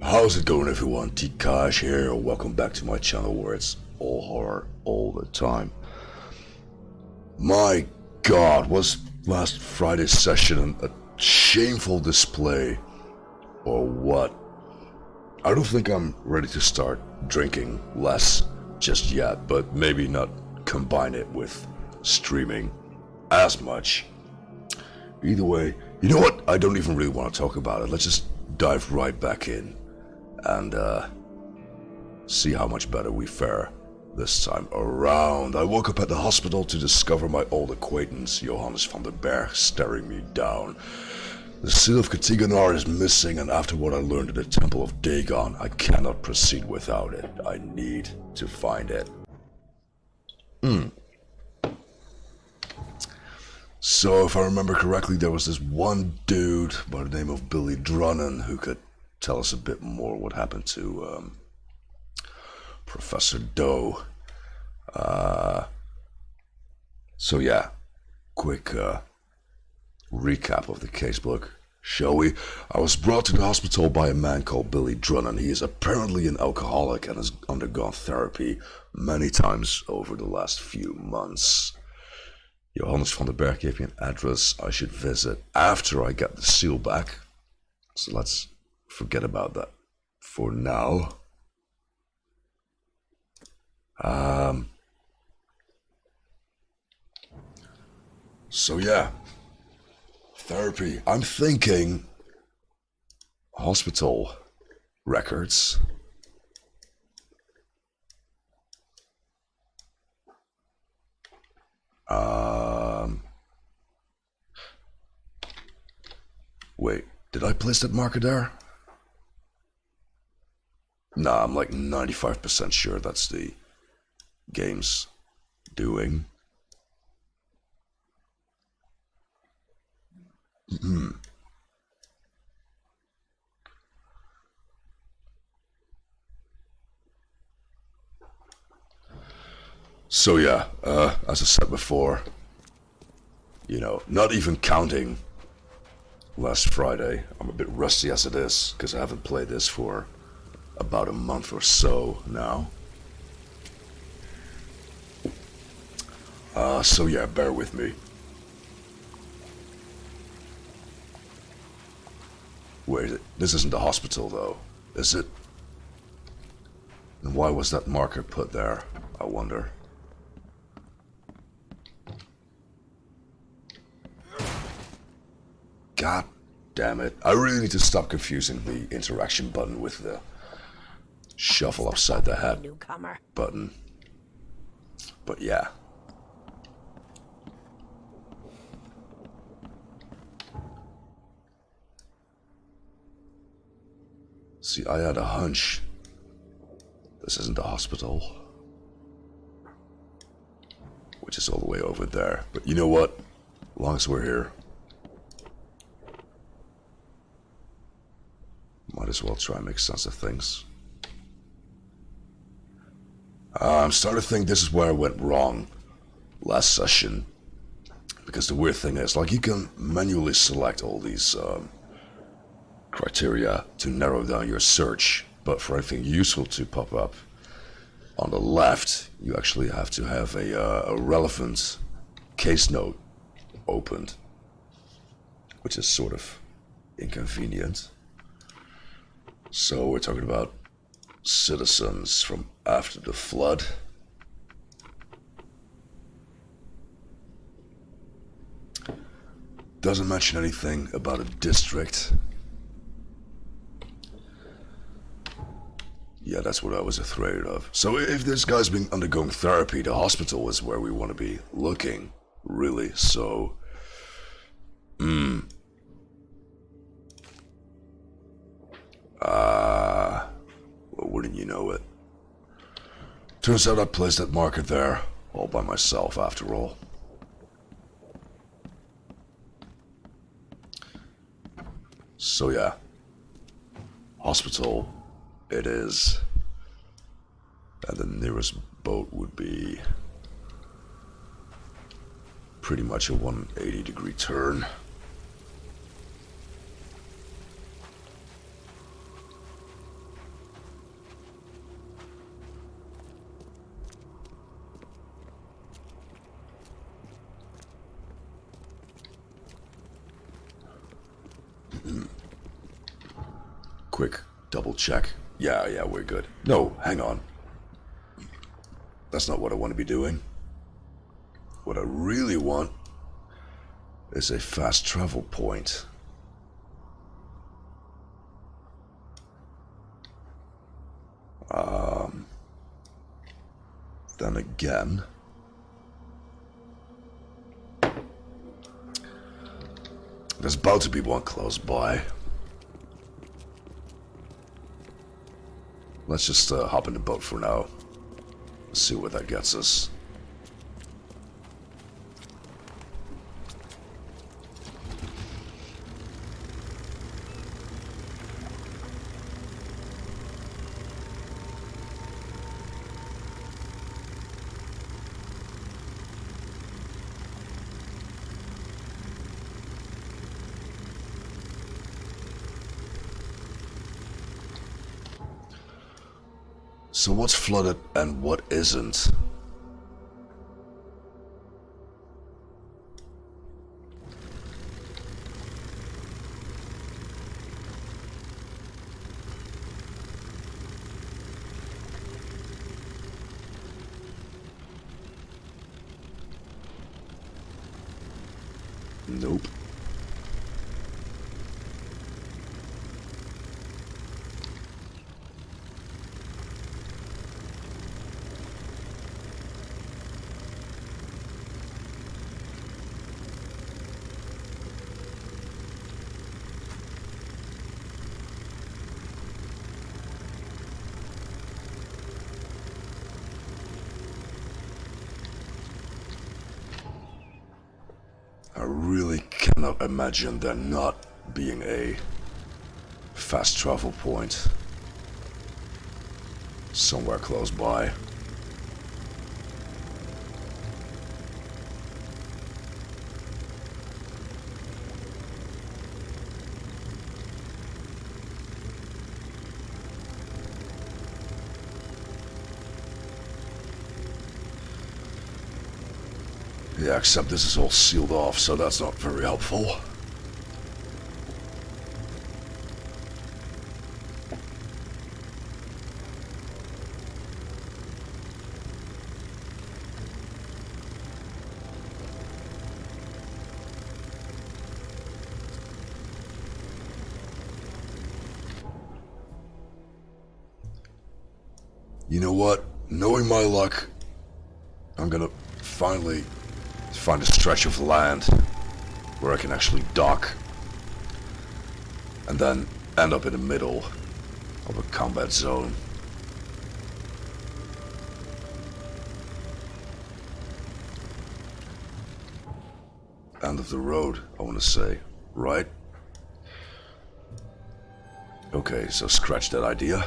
How's it going, everyone? T-Kash here. Welcome back to my channel where it's all horror all the time. My god, was last Friday's session a shameful display or what? I don't think I'm ready to start drinking less just yet, but maybe not combine it with streaming as much. Either way, you know what? I don't even really want to talk about it. Let's just dive right back in and see how much better we fare this time around. I woke up at the hospital to discover my old acquaintance Johannes van den Berg staring me down. The seal of Katiganar is missing, and after what I learned at the Temple of Dagon, I cannot proceed without it. I need to find it. So, if I remember correctly, there was this one dude by the name of Billy Drunnen who could tell us a bit more what happened to Professor Doe. So yeah, quick recap of the casebook, shall we? I was brought to the hospital by a man called Billy Drunnen. He is apparently an alcoholic and has undergone therapy many times over the last few months. Johannes van den Berg gave me an address I should visit after I get the seal back. So let's forget about that for now. So yeah, therapy. I'm thinking hospital records. Wait, did I place that marker there? Nah, I'm like 95% sure that's the game's doing. So yeah, as I said before, you know, not even counting last Friday, I'm a bit rusty as it is, because I haven't played this for about a month or so now. So yeah, bear with me. Wait, this isn't the hospital though, is it? And why was that marker put there, I wonder? God damn it. I really need to stop confusing the interaction button with the shuffle upside the head Newcomer. button. But yeah. See, I had a hunch. This isn't the hospital. Which is all the way over there. But you know what? As long as we're here, might as well try and make sense of things. I'm starting to think this is where I went wrong last session. Because the weird thing is, like, you can manually select all these criteria to narrow down your search, but for anything useful to pop up on the left, you actually have to have a relevant case note opened, which is sort of inconvenient. So we're talking about citizens from after the flood. Doesn't mention anything about a district. Yeah, that's what I was afraid of. So if this guy's been undergoing therapy, the hospital is where we want to be looking, really. So, well, wouldn't you know it? Turns out I placed that marker there, all by myself after all. So yeah, hospital it is, and the nearest boat would be pretty much a 180-degree turn. quick double check. Yeah, we're good. No, hang on. That's not what I want to be doing. What I really want is a fast travel point. Then again, there's bound to be one close by. Let's just hop in the boat for now. See where that gets us. So what's flooded and what isn't? Nope. I really cannot imagine there not being a fast travel point somewhere close by. Yeah, except this is all sealed off, so that's not very helpful. You know what? Knowing my luck, I'm gonna finally find a stretch of land where I can actually dock and then end up in the middle of a combat zone. End of the road, I want to say, right? Okay, so scratch that idea.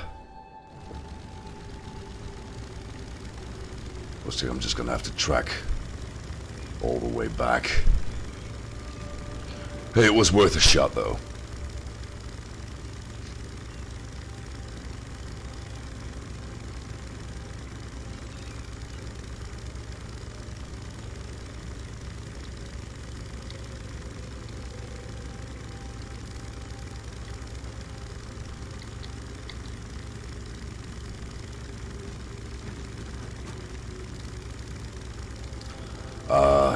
Looks like I'm just gonna have to trek all the way back. Hey, it was worth a shot though.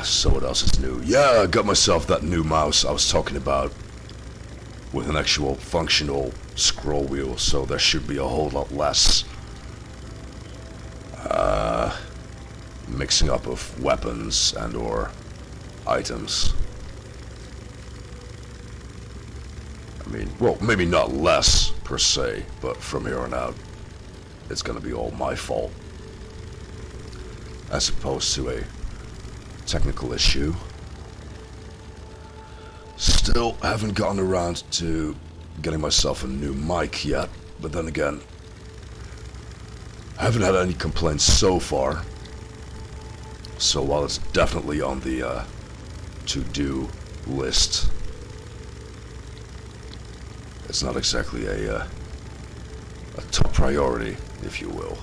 So what else is new? Yeah, I got myself that new mouse I was talking about with an actual functional scroll wheel, so there should be a whole lot less mixing up of weapons and or items. I mean, well, maybe not less per se, but from here on out it's gonna be all my fault as opposed to a technical issue. Still haven't gotten around to getting myself a new mic yet, but then again, I haven't had any complaints so far. So while it's definitely on the to-do list, it's not exactly a top priority, if you will.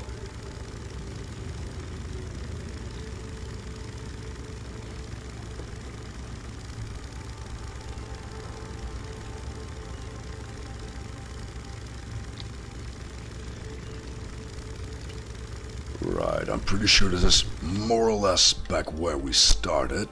Right, I'm pretty sure this is more or less back where we started.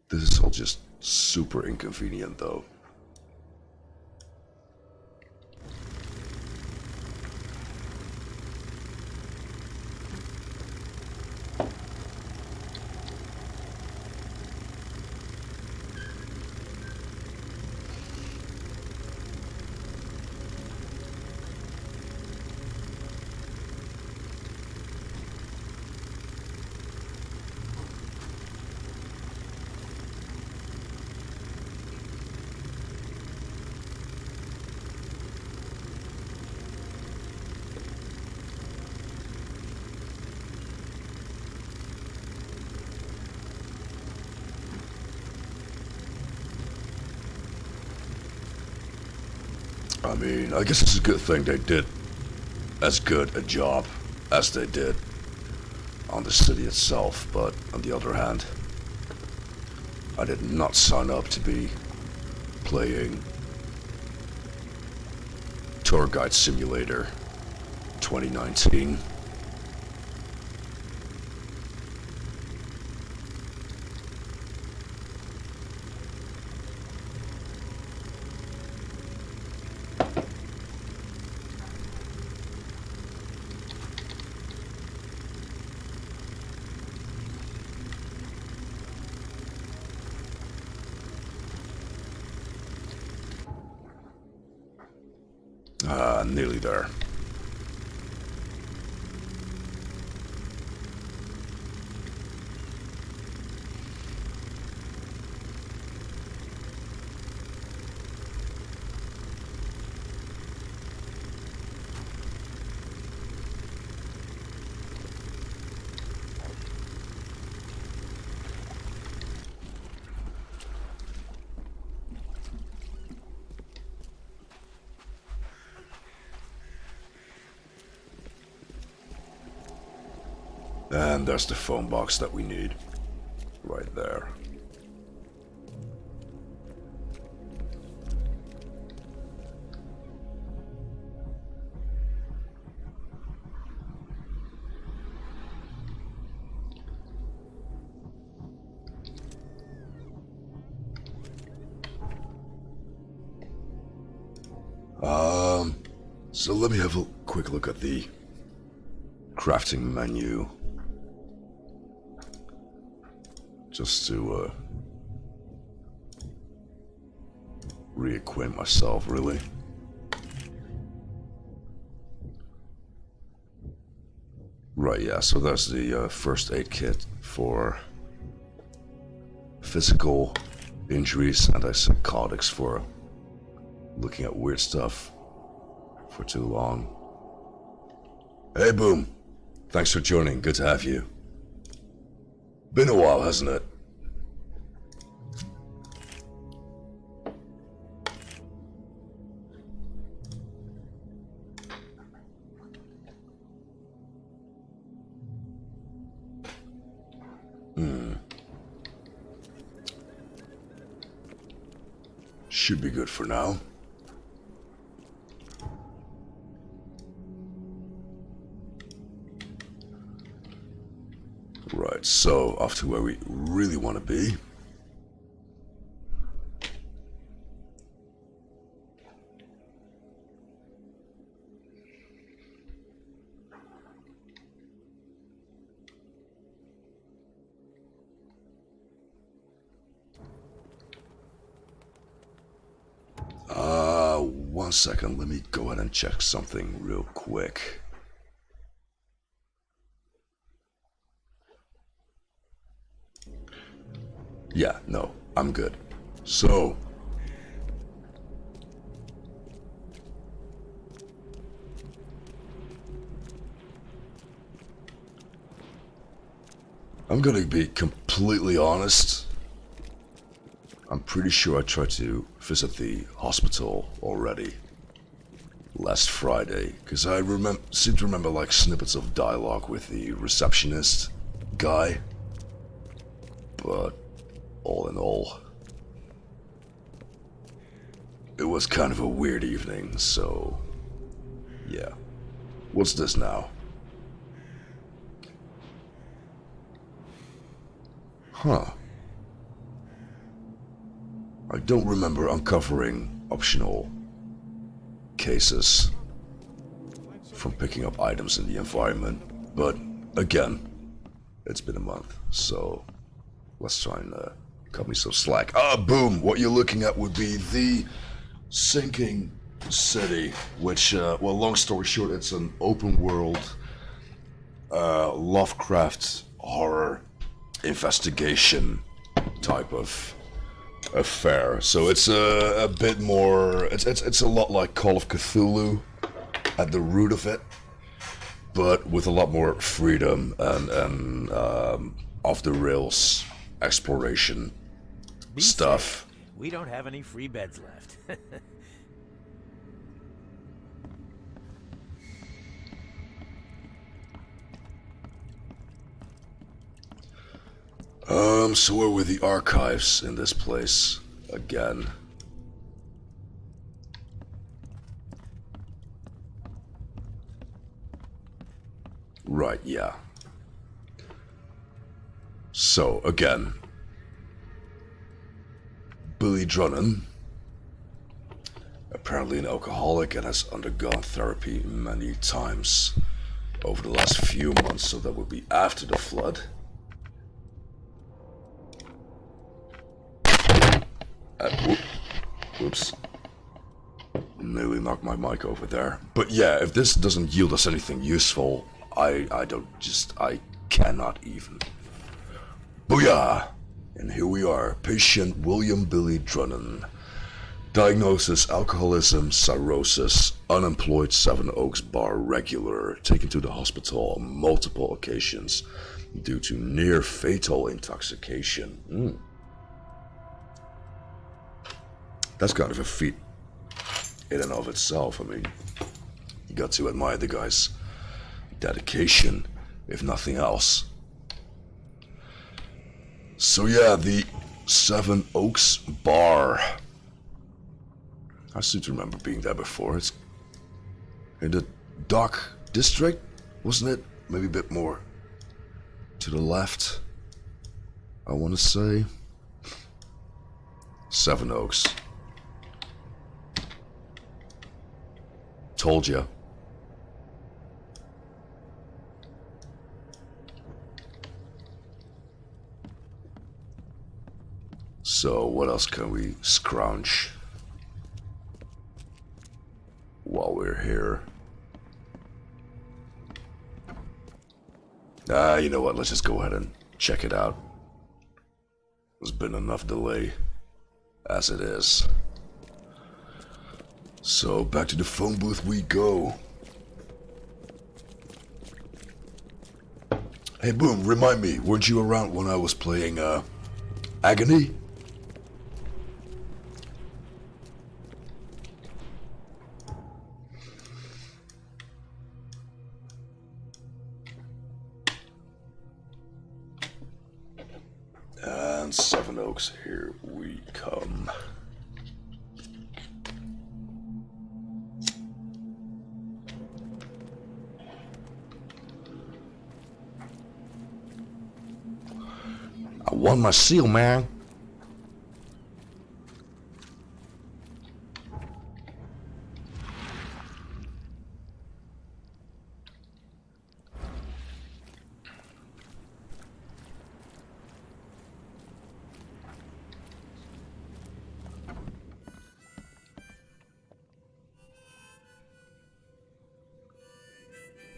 This is all just super inconvenient though. I mean, I guess it's a good thing they did as good a job as they did on the city itself, but on the other hand, I did not sign up to be playing Tour Guide Simulator 2019. Nearly there. And there's the phone box that we need. Right there. So let me have a quick look at the crafting menu. Just to reacquaint myself, really. Right, yeah, so there's the first aid kit for physical injuries, antipsychotics for looking at weird stuff for too long. Hey, Boom. Thanks for joining. Good to have you. Been a while, hasn't it? Should be good for now. Right, so off to where we really want to be. One second, let me go ahead and check something real quick. Yeah, no, I'm good. So, I'm gonna be completely honest. I'm pretty sure I tried to visit the hospital already last Friday, because I seem to remember like snippets of dialogue with the receptionist guy. But all in all, it was kind of a weird evening, so yeah. What's this now? Huh. I don't remember uncovering optional cases from picking up items in the environment, but again, it's been a month, so let's try and cut me some slack. Boom! What you're looking at would be the sinking city, which, well, long story short, it's an open world Lovecraft horror investigation type of affair. So it's a bit more. It's a lot like Call of Cthulhu at the root of it, but with a lot more freedom and off the rails exploration stuff. Safe. We don't have any free beds left. So where were the archives in this place again? Right, yeah. So, again, Billy Drunnen, apparently an alcoholic and has undergone therapy many times over the last few months, so that would be after the flood. Oops. Nearly knocked my mic over there. But yeah, if this doesn't yield us anything useful, I cannot even. Booyah! And here we are, patient William Billy Drunnen. Diagnosis, alcoholism, cirrhosis, unemployed Seven Oaks bar regular, taken to the hospital on multiple occasions due to near-fatal intoxication. That's kind of a feat in and of itself. I mean, you got to admire the guy's dedication, if nothing else. So yeah, the Seven Oaks bar. I seem to remember being there before. It's in the Dock District, wasn't it? Maybe a bit more to the left, I want to say. Seven Oaks. Told ya. So what else can we scrounge while we're here? You know what? Let's just go ahead and check it out. There's been enough delay as it is. So, back to the phone booth we go. Hey, Boom, remind me, weren't you around when I was playing, Agony? And Seven Oaks, here we come. I won my seal, man.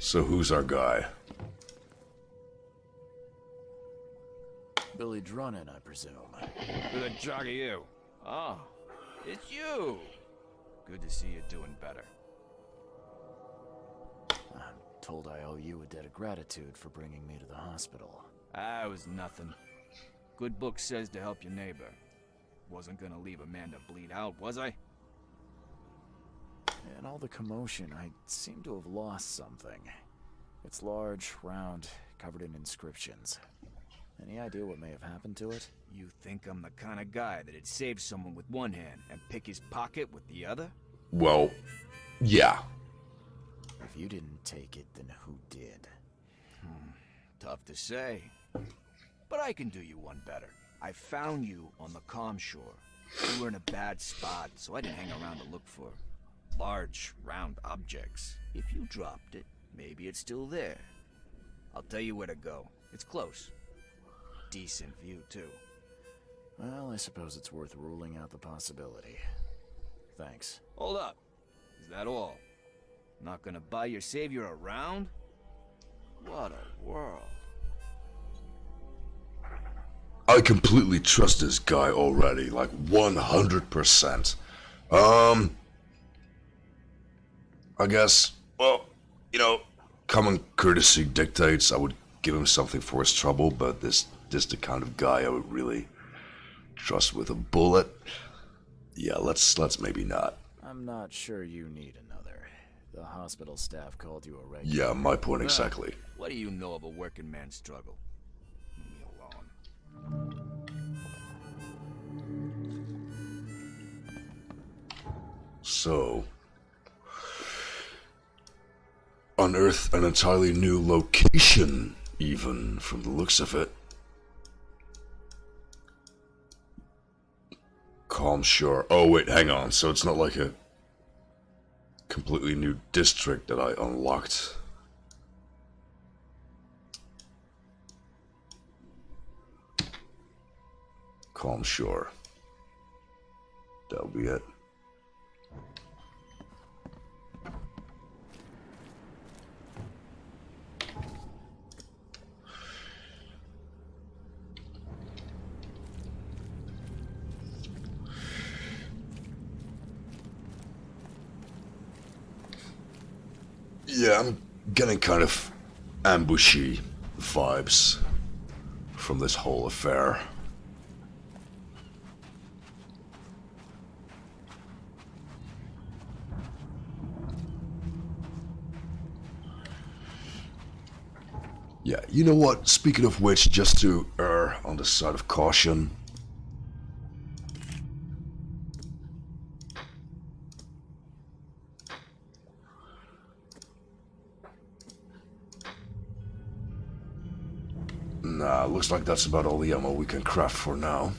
So who's our guy? Billy Drunnen, I presume. Who the jog are you? Oh, it's you! Good to see you doing better. I'm told I owe you a debt of gratitude for bringing me to the hospital. Ah, it was nothing. Good book says to help your neighbor. Wasn't gonna leave a man to bleed out, was I? In all the commotion, I seem to have lost something. It's large, round, covered in inscriptions. Any idea what may have happened to it? You think I'm the kind of guy that'd save someone with one hand and pick his pocket with the other? Well, yeah. If you didn't take it, then who did? Tough to say. But I can do you one better. I found you on the calm shore. You were in a bad spot, so I didn't hang around to look for large, round objects. If you dropped it, maybe it's still there. I'll tell you where to go. It's close. Decent view, too. Well, I suppose it's worth ruling out the possibility. Thanks. Hold up. Is that all? Not gonna buy your savior around? What a world. I completely trust this guy already, like 100%. I guess, well, you know, common courtesy dictates I would give him something for his trouble, but this the kind of guy I would really trust with a bullet. Yeah, let's maybe not. I'm not sure you need another. The hospital staff called you a regular. Yeah, my point exactly. What do you know of a working man's struggle? Leave me alone. So, unearth an entirely new location, even from the looks of it. Calm Shore. Oh wait, hang on. So it's not like a completely new district that I unlocked. Calm Shore. That'll be it. Yeah, I'm getting kind of ambushy vibes from this whole affair. Yeah, you know what? Speaking of which, just to err on the side of caution, nah, looks like that's about all the ammo we can craft for now.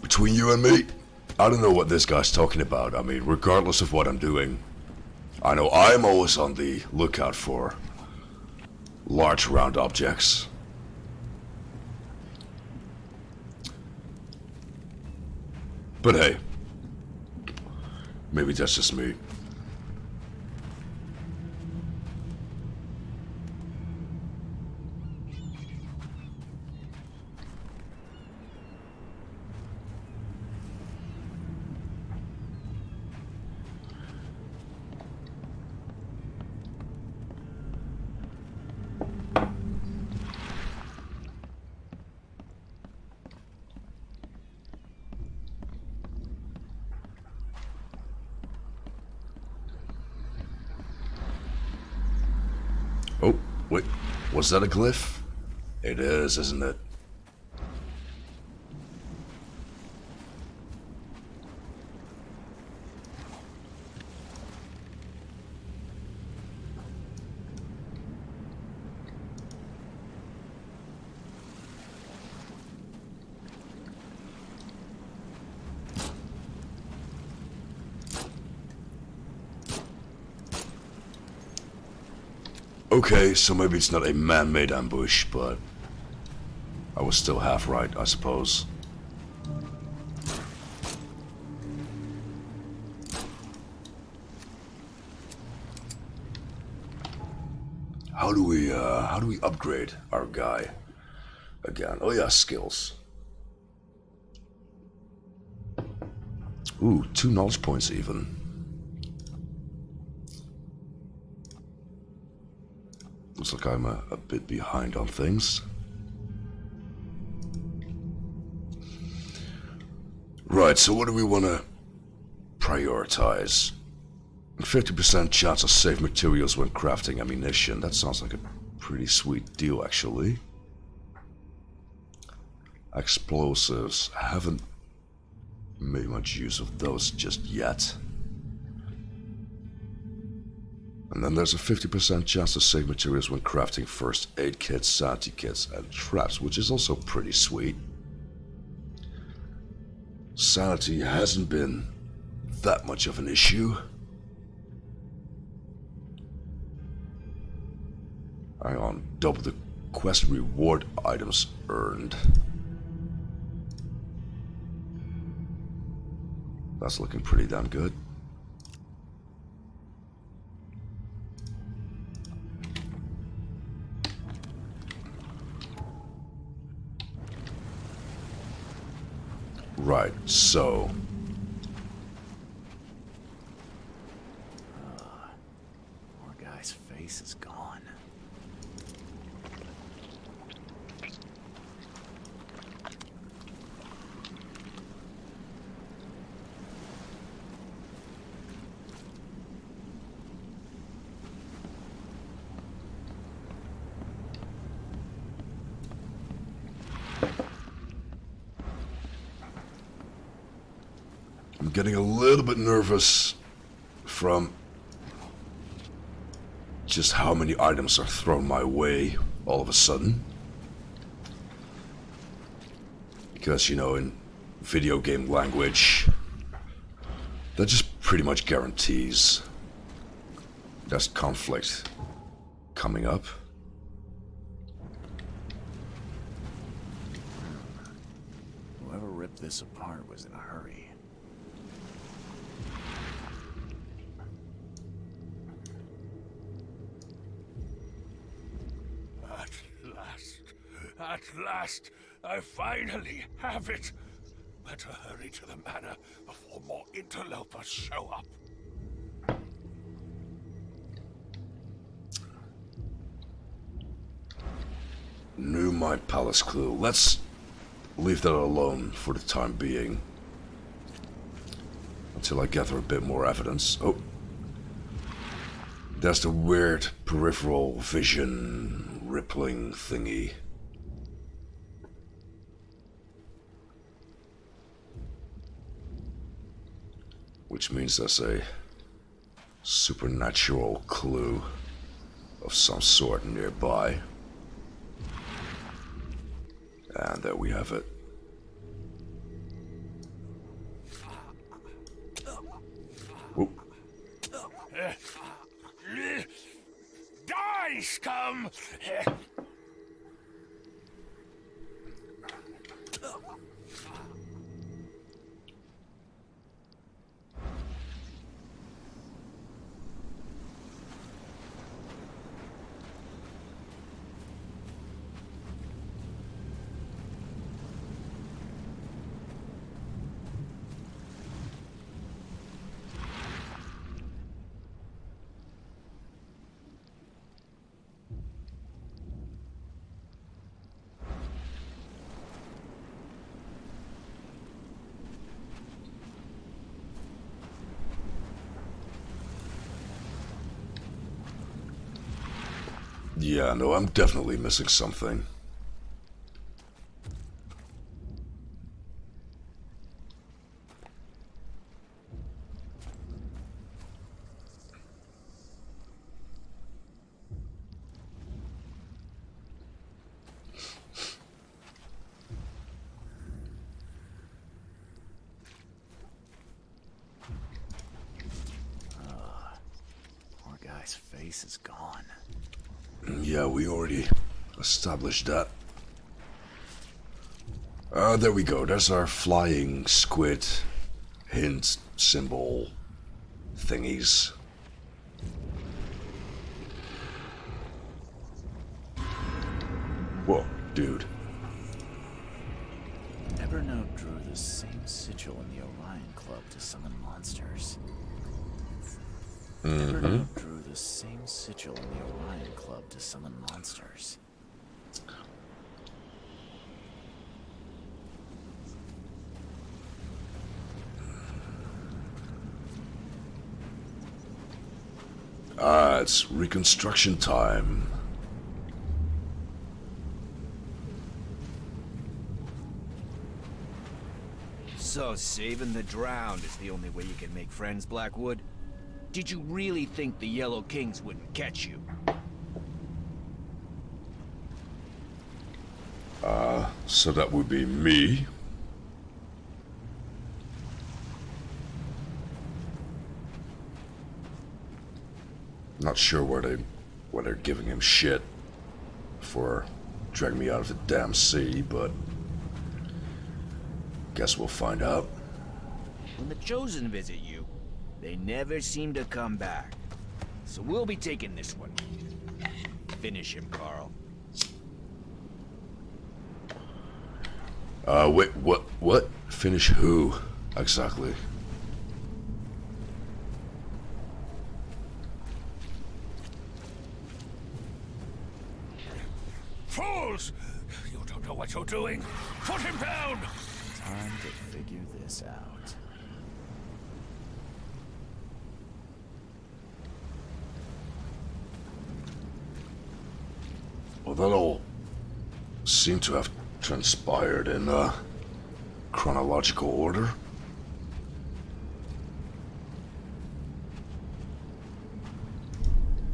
Between you and me, I don't know what this guy's talking about. I mean, regardless of what I'm doing, I know I'm always on the lookout for large round objects. But hey, maybe that's just me. Oh, wait, was that a glyph? It is, isn't it? Okay, so maybe it's not a man-made ambush, but I was still half right, I suppose. How do we upgrade our guy? again? Oh yeah, skills. Ooh, 2 knowledge points even. Looks like I'm a bit behind on things. Right, so what do we want to prioritize? 50% chance of safe materials when crafting ammunition. That sounds like a pretty sweet deal, actually. Explosives. I haven't made much use of those just yet. And then there's a 50% chance of safe materials when crafting first aid kits, sanity kits, and traps, which is also pretty sweet. Sanity hasn't been that much of an issue. Hang on, double the quest reward items earned. That's looking pretty damn good. Right, so... Poor guy's face is gone. I'm getting a little bit nervous from just how many items are thrown my way all of a sudden. Because, you know, in video game language, that just pretty much guarantees there's conflict coming up. Whoever ripped this apart was in a hurry. At last, I finally have it. Better hurry to the manor before more interlopers show up. New My Palace clue. Let's leave that alone for the time being. Until I gather a bit more evidence. Oh. That's the weird peripheral vision rippling thingy. Which means there's a supernatural clue of some sort nearby. And there we have it. Whoop. Die, scum! Yeah, no, I'm definitely missing something. Poor guy's face is gone. Yeah, we already established that. There we go. There's our flying squid hint symbol thingies. Whoa, dude. the same sigil in the Orion Club to summon monsters. Evernote drew the same sigil in the Orion Club to summon monsters. Ah, it's reconstruction time. So saving the drowned is the only way you can make friends, Blackwood? Did you really think the Yellow Kings wouldn't catch you? So that would be me. Not sure why they're giving him shit for dragging me out of the damn sea, but guess we'll find out. When the Chosen visit you, they never seem to come back. So we'll be taking this one. Finish him, Carl. Wait, what? Finish who? Exactly. Fools! You don't know what you're doing. Put him down! Time to figure this out. Well, that all seemed to have transpired in chronological order.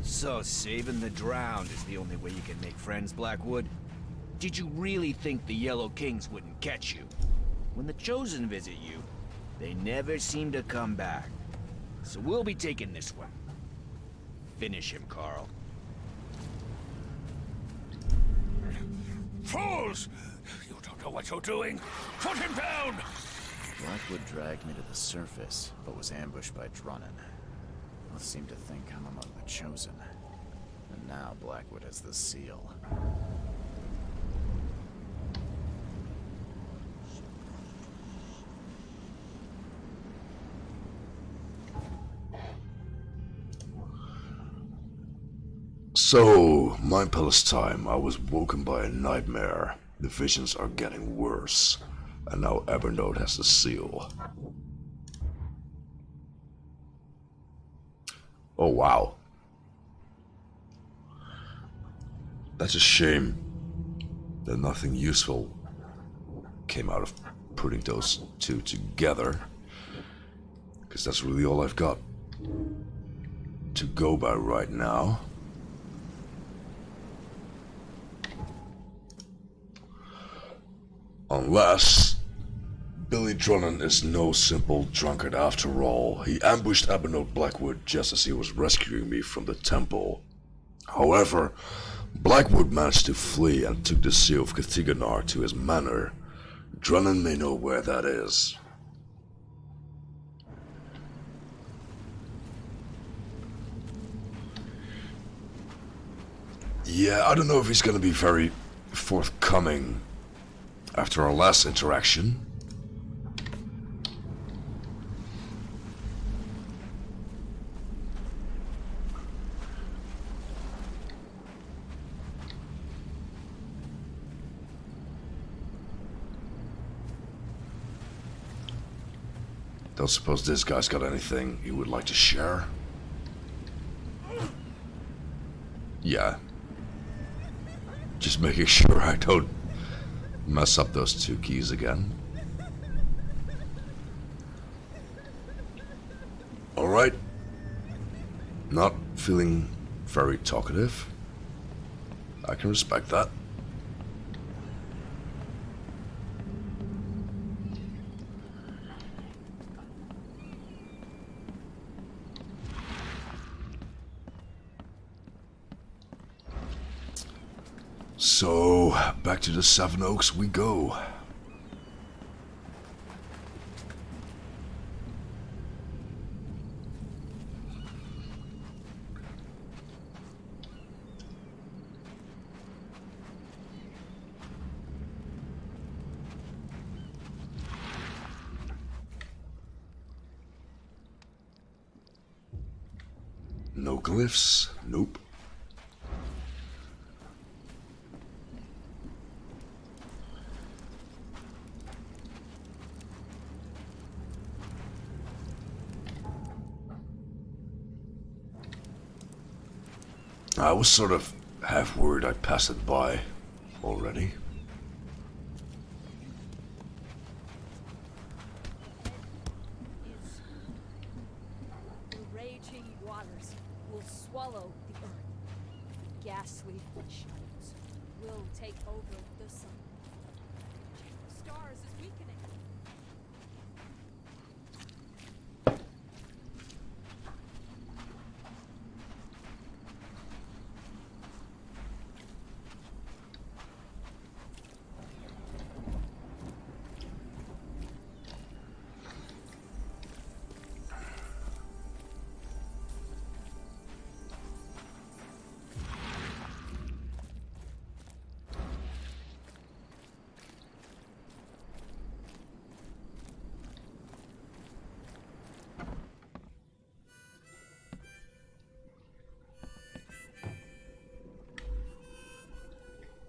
So saving the drowned is the only way you can make friends, Blackwood? Did you really think the Yellow Kings wouldn't catch you? When the Chosen visit you, they never seem to come back. So we'll be taking this one. Finish him, Carl. Fools! You don't know what you're doing. Put him down! Blackwood dragged me to the surface, but was ambushed by Drunnen. Both seem to think I'm among the Chosen. And now Blackwood has the seal. So, Mind Palace time. I was woken by a nightmare. The visions are getting worse. And now Evernote has the seal. Oh, wow. That's a shame that nothing useful came out of putting those two together. Because that's really all I've got to go by right now. Unless Billy Drunnen is no simple drunkard after all. He ambushed Evernote Blackwood just as he was rescuing me from the temple. However, Blackwood managed to flee and took the seal of Kathiganar to his manor. Drunnen may know where that is. Yeah, I don't know if he's gonna be very forthcoming after our last interaction. Don't suppose this guy's got anything he would like to share? Yeah. Just making sure I don't mess up those two keys again. Alright. Not feeling very talkative. I can respect that. So, back to the Seven Oaks we go. No glyphs. Nope. I was sort of half worried I'd passed it by already. The raging waters will swallow the earth. Ghastly shadows will take over the sun. The stars is weakening.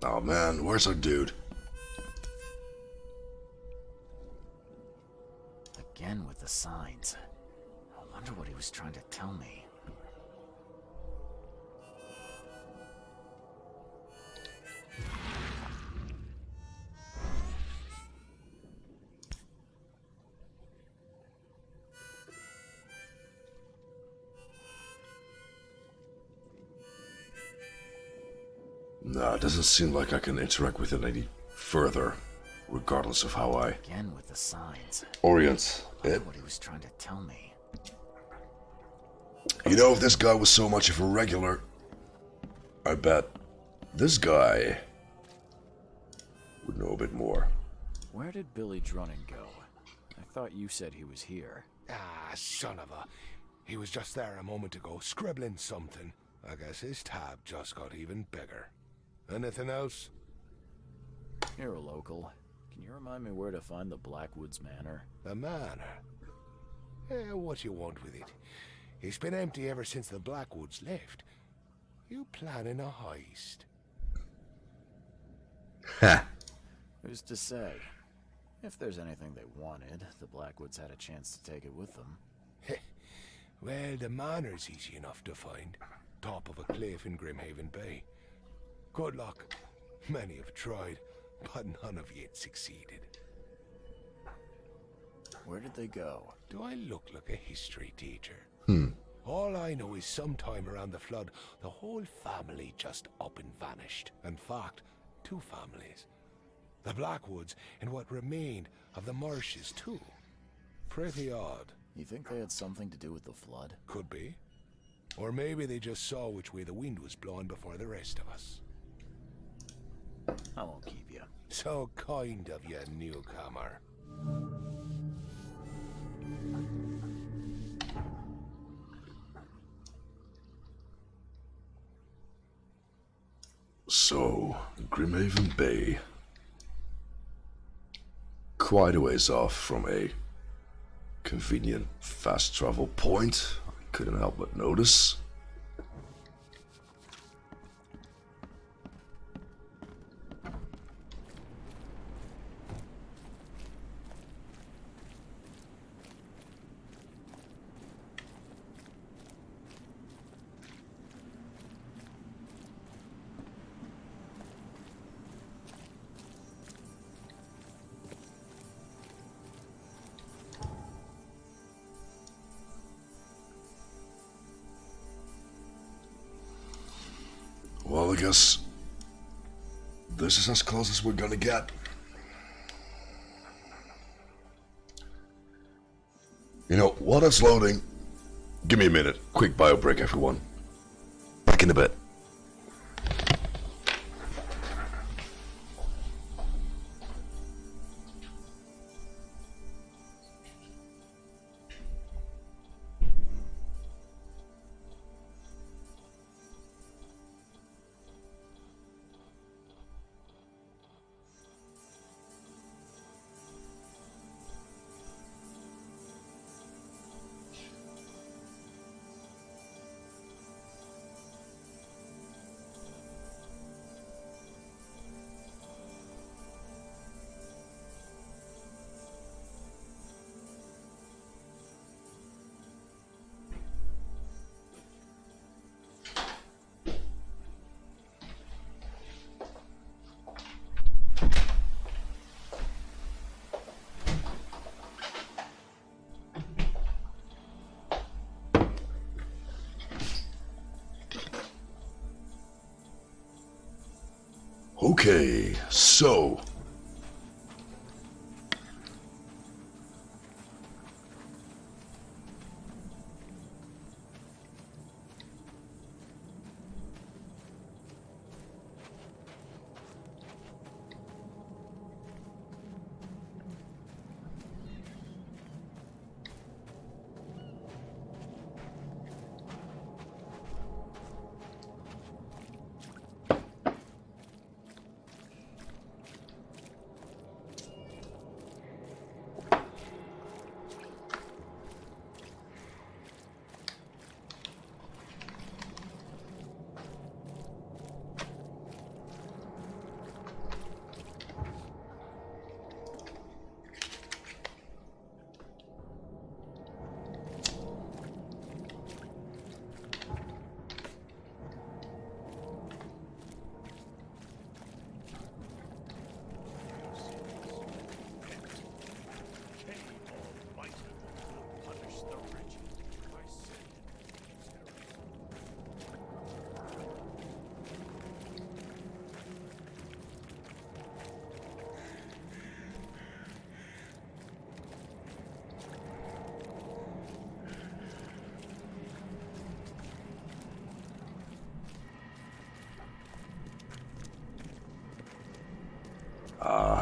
Oh man, where's our dude? Again with the signs. I wonder what he was trying to tell me. Nah, it doesn't seem like I can interact with it any further, regardless of how I Again with the signs. orient I it. wonder what he was trying to tell me. You know, if this guy was so much of a regular, I bet this guy would know a bit more. Where did Billy Drunnen go? I thought you said he was here. Ah, son of a... He was just there a moment ago, scribbling something. I guess his tab just got even bigger. Anything else? You're a local. Can you remind me where to find the Blackwoods Manor? The manor? What you want with it? It's been empty ever since the Blackwoods left. You planning a heist? Ha! Who's to say? If there's anything they wanted, the Blackwoods had a chance to take it with them. Well, the manor's easy enough to find. Top of a cliff in Grimhaven Bay. Good luck. Many have tried, but none have yet succeeded. Where did they go? Do I look like a history teacher? All I know is sometime around the flood, the whole family just up and vanished. In fact, two families. The Blackwoods and what remained of the Marshes, too. Pretty odd. You think they had something to do with the flood? Could be. Or maybe they just saw which way the wind was blowing before the rest of us. I won't keep you. So kind of you, newcomer. So, Grimhaven Bay. Quite a ways off from a convenient fast travel point. I couldn't help but notice. Well, I guess this is as close as we're gonna get. You know, while that's loading, give me a minute. Quick bio break, everyone. Back in a bit. Okay, so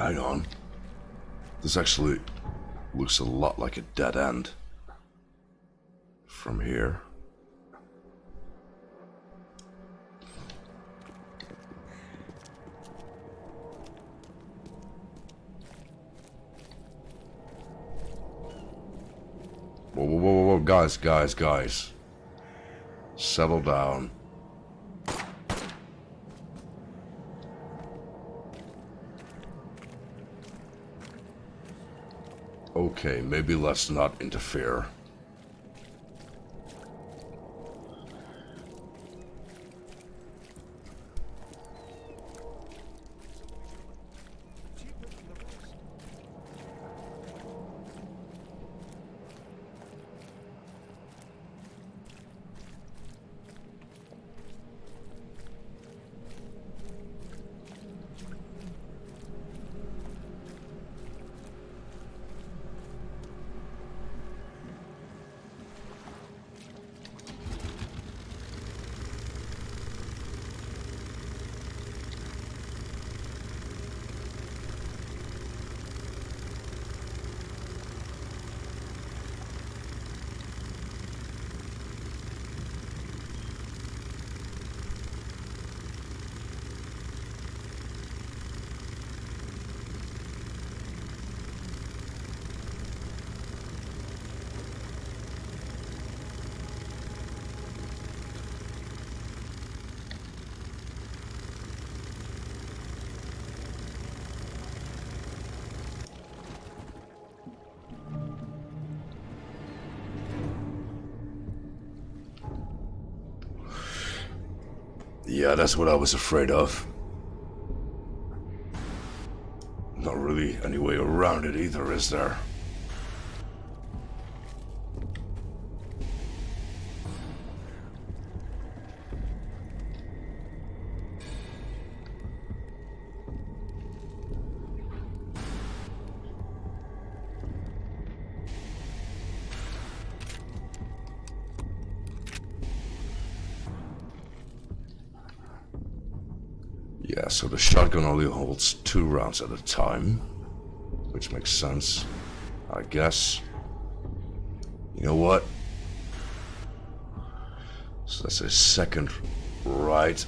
hang on. This actually looks a lot like a dead end from here. Whoa, whoa, whoa, whoa, guys. Settle down. Okay, maybe let's not interfere. Yeah, that's what I was afraid of. Not really any way around it either, is there? Yeah, so the shotgun only holds 2 rounds at a time, which makes sense, I guess. You know what? So that's a second right.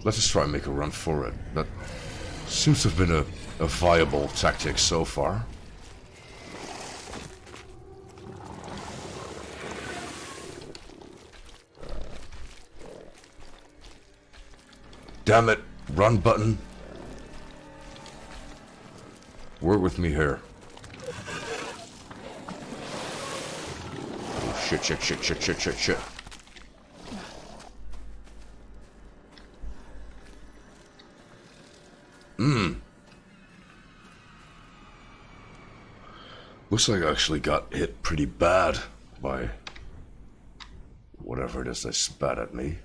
Let's just try and make a run for it. That seems to have been a viable tactic so far. Damn it! Run button. Work with me here. Oh shit. Looks like I actually got hit pretty bad by whatever it is that spat at me.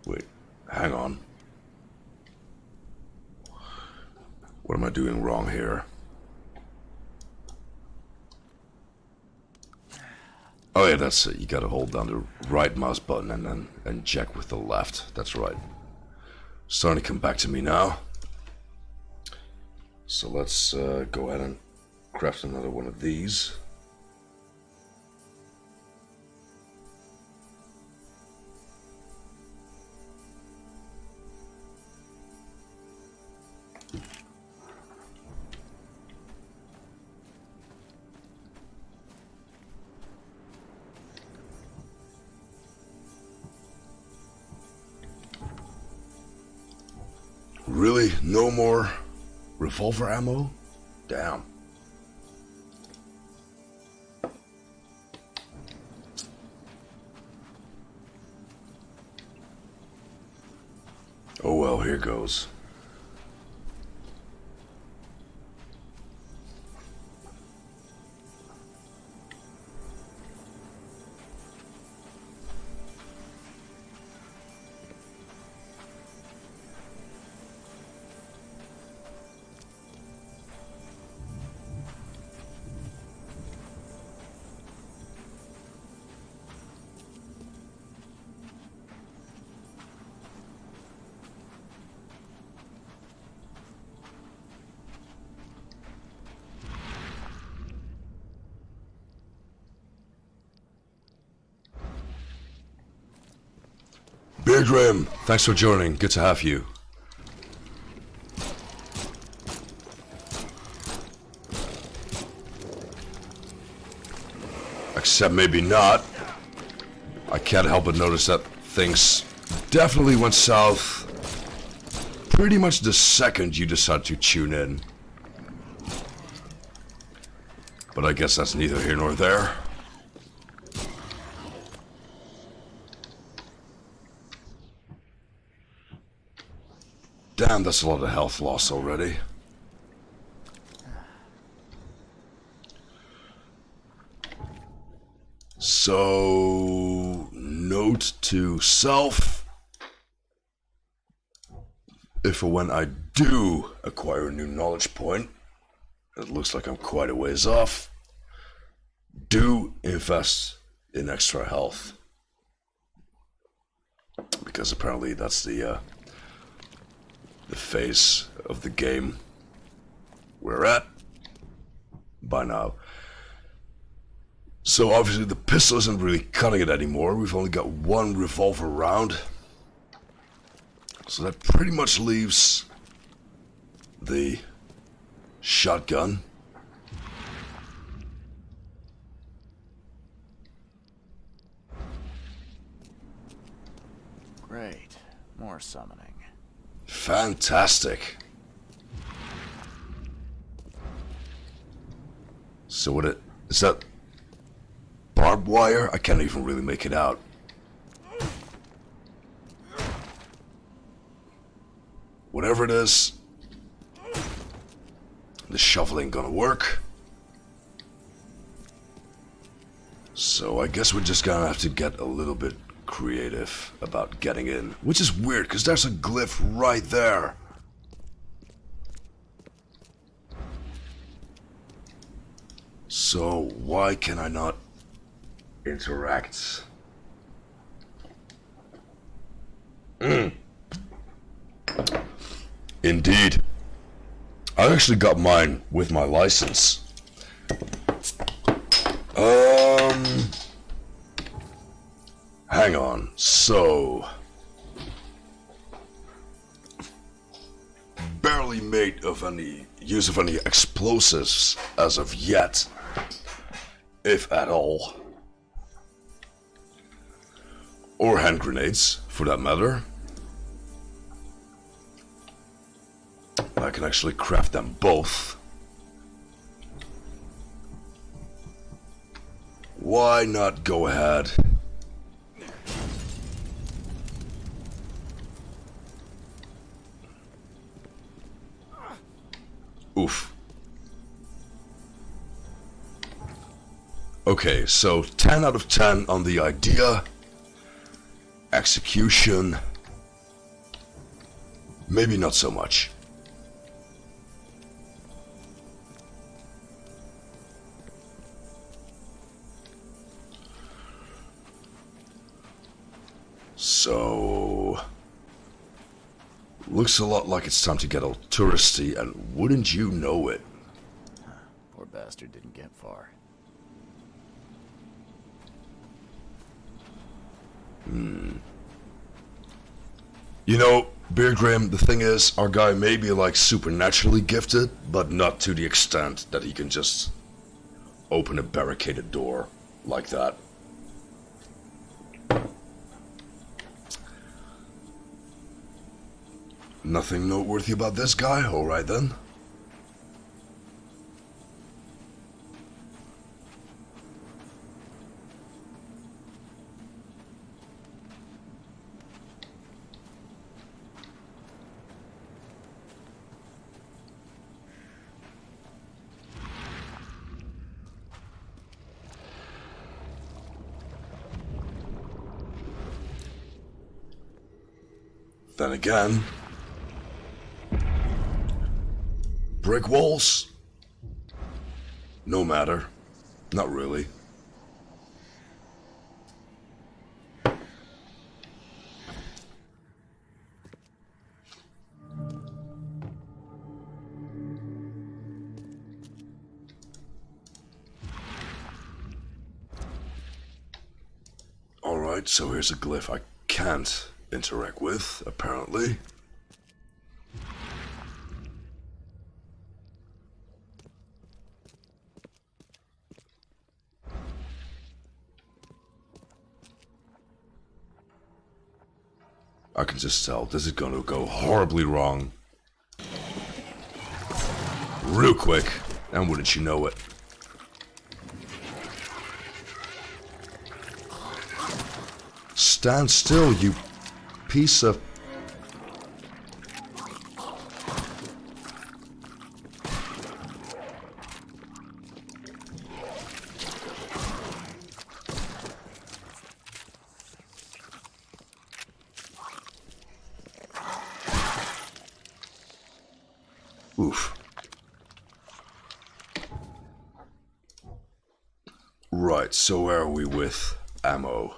Wait, hang on. What am I doing wrong here? Oh yeah, that's it. You gotta hold down the right mouse button and then inject with the left. That's right. Starting to come back to me now. So let's go ahead and craft another one of these. Really? No more revolver ammo? Damn. Oh well, here goes. Beer Graham, thanks for joining. Good to have you. Except maybe not. I can't help but notice that things definitely went south pretty much the second you decide to tune in. But I guess that's neither here nor there. Damn, that's a lot of health loss already. So, note to self. If or when I do acquire a new knowledge point, it looks like I'm quite a ways off, do invest in extra health. Because apparently that's the phase of the game we're at by now. So obviously the pistol isn't really cutting it anymore. We've only got one revolver round. So that pretty much leaves the shotgun. Great. More summoning. Fantastic. So what is that barbed wire? I can't even really make it out. Whatever it is, the shovel ain't gonna work. So I guess we're just gonna have to get a little bit creative about getting in, which is weird because there's a glyph right there. So why can I not interact? Indeed. I actually got mine with my license. Hang on. So barely made of any use of any explosives as of yet, if at all. Or hand grenades, for that matter. I can actually craft them both. Why not go ahead? Oof. Okay, so 10 out of 10 on the idea. Execution, maybe not so much. So, looks a lot like it's time to get all touristy, and wouldn't you know it? Poor bastard didn't get far. You know, Beard Grim, the thing is, our guy may be like supernaturally gifted, but not to the extent that he can just open a barricaded door like that. Nothing noteworthy about this guy? Alright then. Then again, brick walls? No matter. Not really. Alright, so here's a glyph I can't interact with, apparently. I can just tell this is gonna go horribly wrong. Real quick, and wouldn't you know it? Stand still, you piece of... Oof. Right, so where are we with ammo?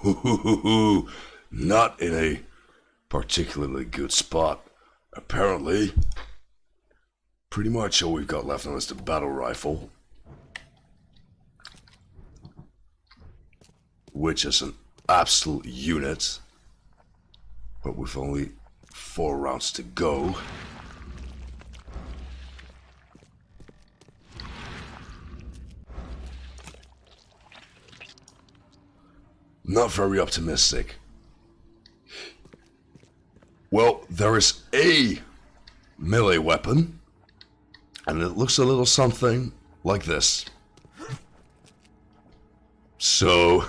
Ooh, not in a particularly good spot, apparently. Pretty much all we've got left now is the battle rifle, which is an absolute unit, but with only 4 rounds to go. Not very optimistic. Well, there is a melee weapon, and it looks a little something like this. So,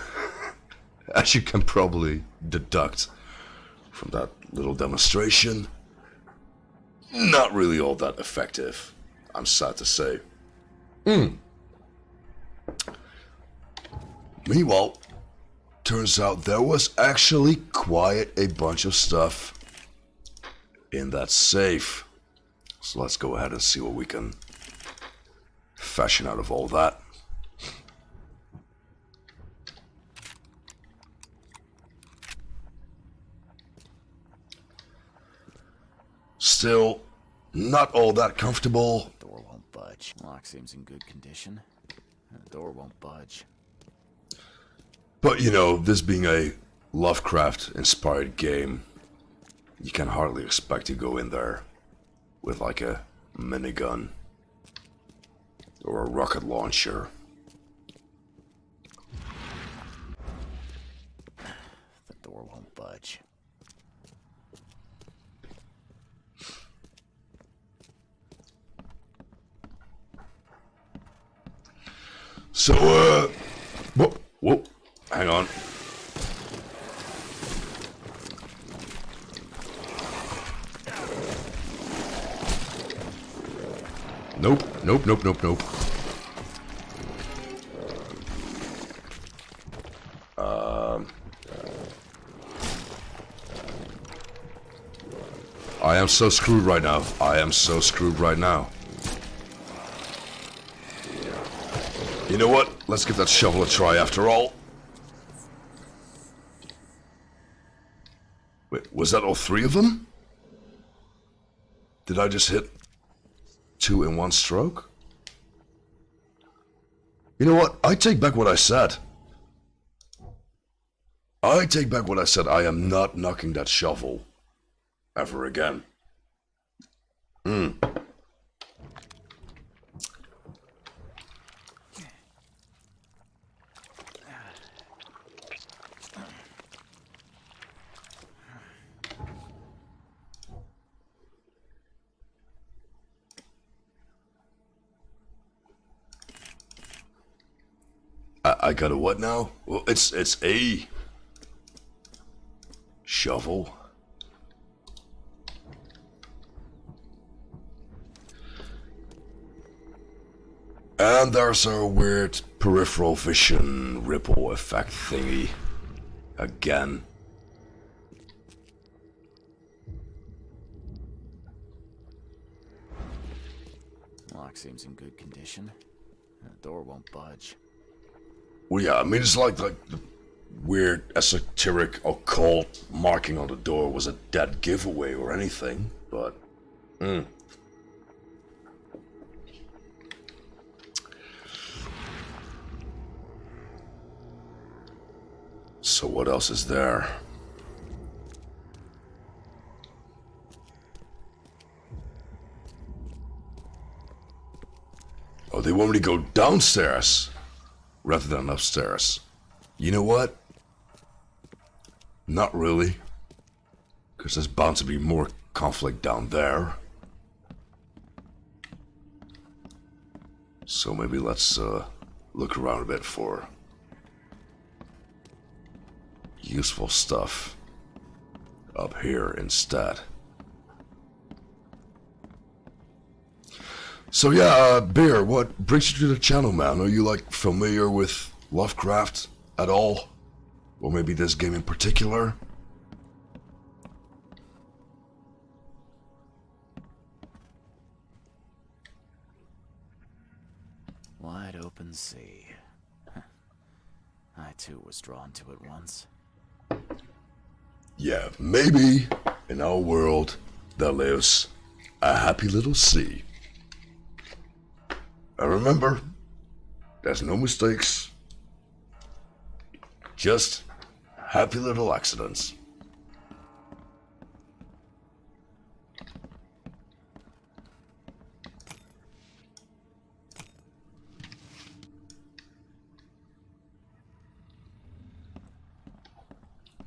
as you can probably deduct from that little demonstration, not really all that effective, I'm sad to say. Meanwhile, turns out there was actually quite a bunch of stuff in that safe. So let's go ahead and see what we can fashion out of all that. Still, not all that comfortable. Door won't budge. Lock seems in good condition. The door won't budge. But you know, this being a Lovecraft-inspired game, you can hardly expect to go in there with like a minigun or a rocket launcher. The door won't budge. So, whoa, hang on. Nope. I am so screwed right now. I am so screwed right now. You know what? Let's give that shovel a try after all. Wait, was that all 3 of them? Did I just hit 2 in one stroke? You know what? I take back what I said. I take back what I said. I am not knocking that shovel ever again. I got a what now? Well, it's a shovel. And there's a weird peripheral vision ripple effect thingy. Again. Lock seems in good condition. The door won't budge. Well, yeah, I mean, it's like the weird esoteric occult marking on the door was a dead giveaway or anything, but... So what else is there? Oh, they want me to go downstairs rather than upstairs. You know what? Not really. Because there's bound to be more conflict down there. So maybe let's look around a bit for useful stuff up here instead. So yeah, Bear, what brings you to the channel, man? Are you like familiar with Lovecraft at all? Or maybe this game in particular? Wide open sea. I too was drawn to it once. Yeah, maybe in our world there lives a happy little sea. And remember, there's no mistakes. Just happy little accidents.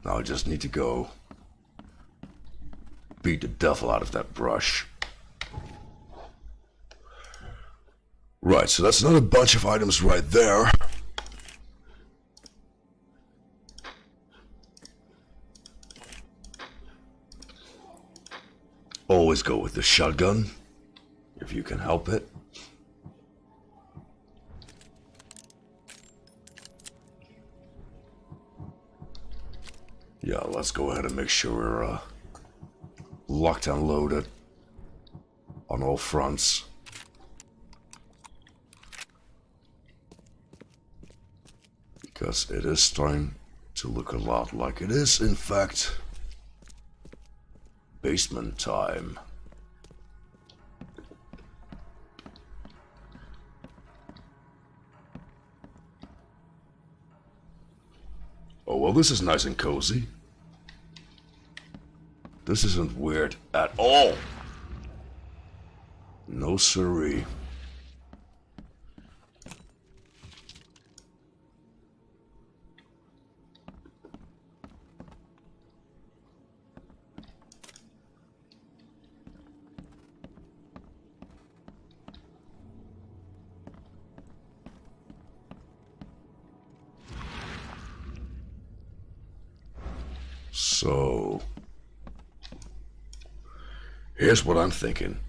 Now I just need to go beat the devil out of that brush. Right, so that's another bunch of items right there. Always go with the shotgun, if you can help it. Yeah, let's go ahead and make sure we're locked and loaded on all fronts. Because it is starting to look a lot like it is, in fact, basement time. Oh, well, this is nice and cozy. This isn't weird at all. No siree. So, here's what I'm thinking.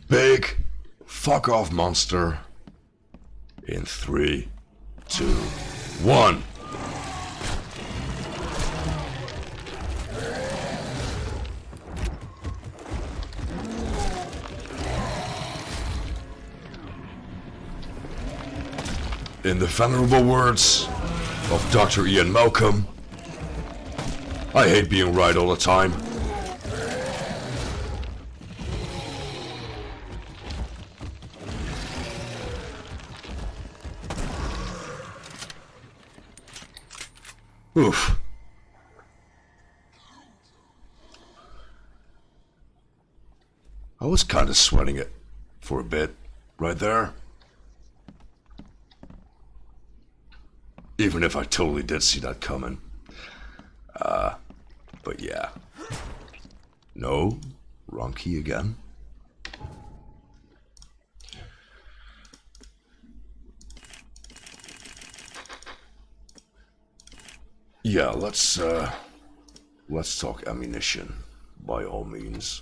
Big fuck off monster in 3, 2, 1. In the venerable words of Dr. Ian Malcolm, I hate being right all the time. Oof. I was kind of sweating it for a bit, right there. Even if I totally did see that coming. But yeah. No, wrong key again. Yeah, let's talk ammunition, by all means.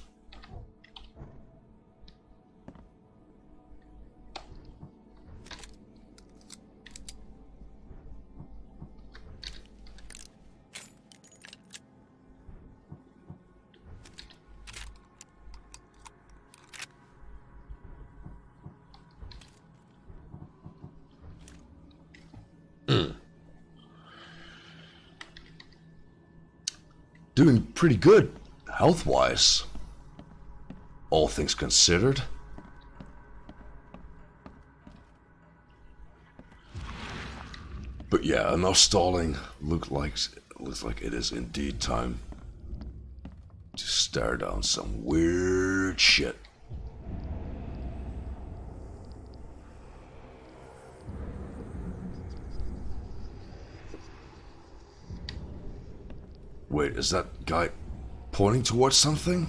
Doing pretty good, health-wise. All things considered. But yeah, enough stalling. Looks like it is indeed time to stare down some weird shit. Wait, is that guy pointing towards something?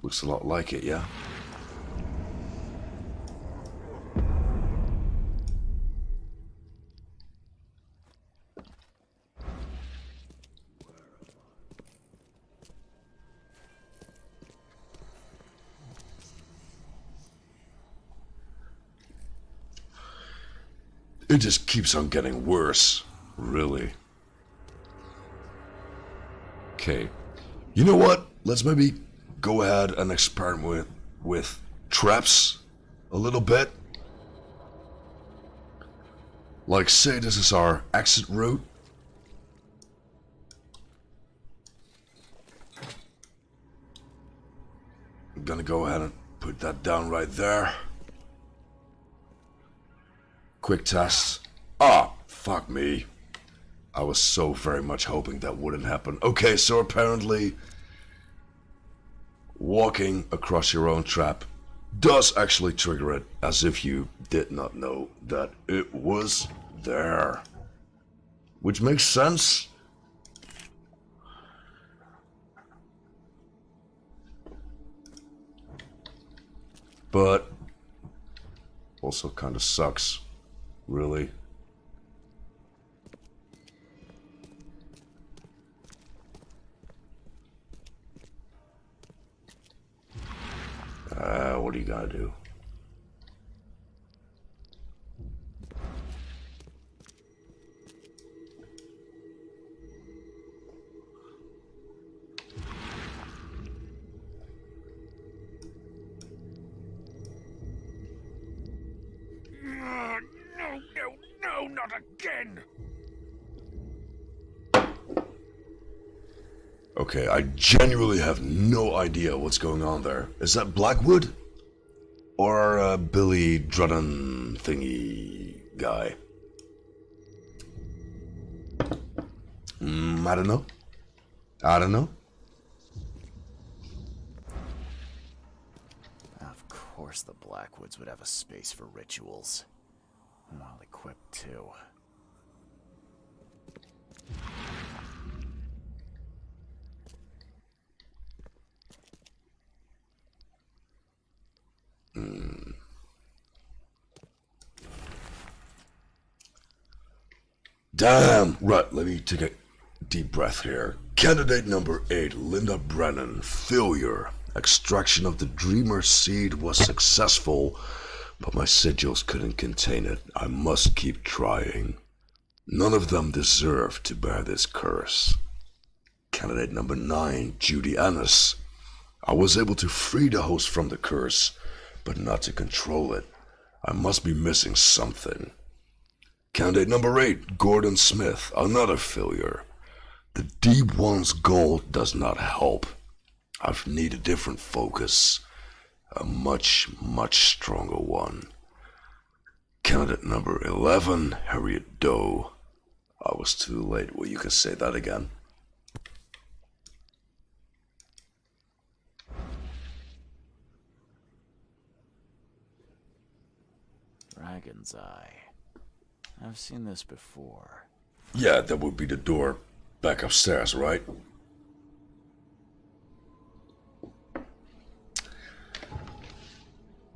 Looks a lot like it, yeah? It just keeps on getting worse, really. Okay, you know what? Let's maybe go ahead and experiment with traps a little bit. Like, say this is our exit route. I'm gonna go ahead and put that down right there. Quick test. Ah, fuck me. I was so very much hoping that wouldn't happen. Okay, so apparently walking across your own trap does actually trigger it, as if you did not know that it was there. Which makes sense. But also kind of sucks. Really? What are you gonna do? No, not again! Okay, I genuinely have no idea what's going on there. Is that Blackwood? Or Billy Drennan thingy guy? I don't know. I don't know. Of course the Blackwoods would have a space for rituals. Well equipped too. Damn! Right, let me take a deep breath here. Candidate number 8, Linda Brennan. Failure. Extraction of the Dreamer seed was successful, but my sigils couldn't contain it. I must keep trying. None of them deserve to bear this curse. Candidate number 9, Judy Annis. I was able to free the host from the curse, but not to control it. I must be missing something. Candidate number 8, Gordon Smith, another failure. The Deep One's goal does not help. I need a different focus. A much, much stronger one. Candidate number 11, Harriet Doe. I was too late. Well, you can say that again. Dragon's Eye. I've seen this before. Yeah, that would be the door back upstairs, right?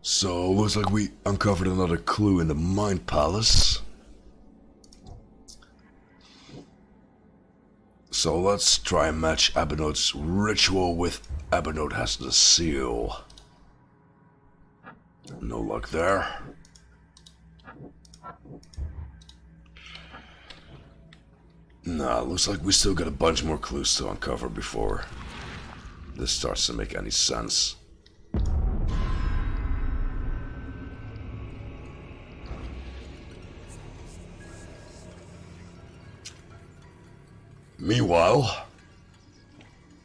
So, looks like we uncovered another clue in the Mind Palace. So let's try and match Abernot's ritual with Abernot has the seal. No luck there. Nah, looks like we still got a bunch more clues to uncover before this starts to make any sense. Meanwhile,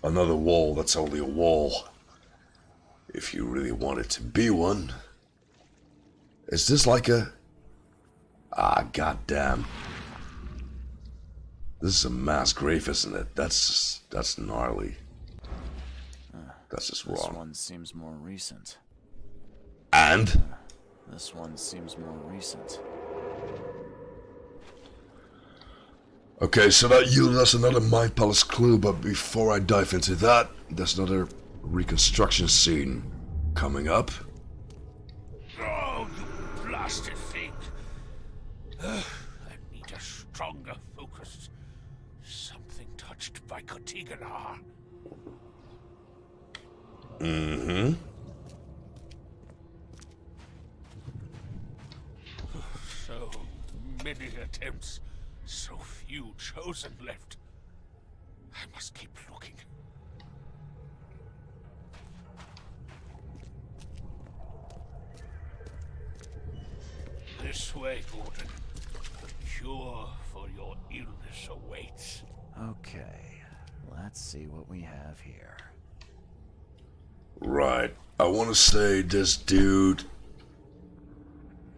another wall that's only a wall, if you really want it to be one. Is this like a... Ah, goddamn. This is a mass grave, isn't it? That's gnarly. That's just This wrong. one seems more recent. And? This one seems more recent. Okay, so that yielded us another Mind Palace clue, but before I dive into that, there's another reconstruction scene coming up. Oh, you blasted thing. I need a stronger focus. Something touched by Kotiganar. Mm-hmm. So many attempts, so few chosen left. I must keep looking. This way, Gordon. The cure for your illness awaits. Okay, let's see what we have here. Right. I want to say this dude...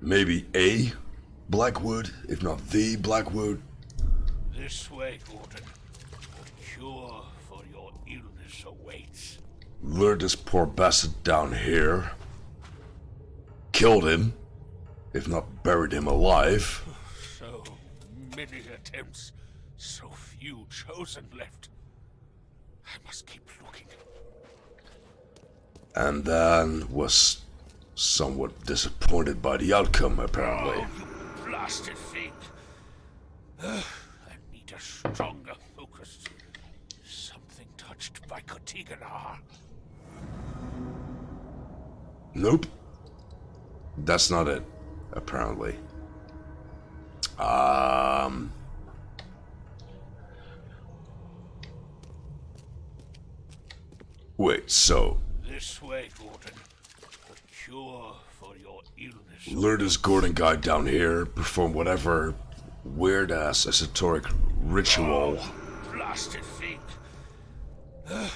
Maybe a Blackwood, if not the Blackwood. This way, Gordon. The cure for your illness awaits. Lured this poor bastard down here. Killed him, if not buried him alive. So many attempts, so few chosen left. I must keep looking. And then was somewhat disappointed by the outcome, apparently. Oh, you blasted thing! I need a stronger focus. Something touched by Kotiganar. Nope. That's not it, apparently. Wait, so... This way, Gordon. The cure for your illness. Lured this Gordon guy down here, perform whatever weird-ass esoteric ritual. Blasted thing! I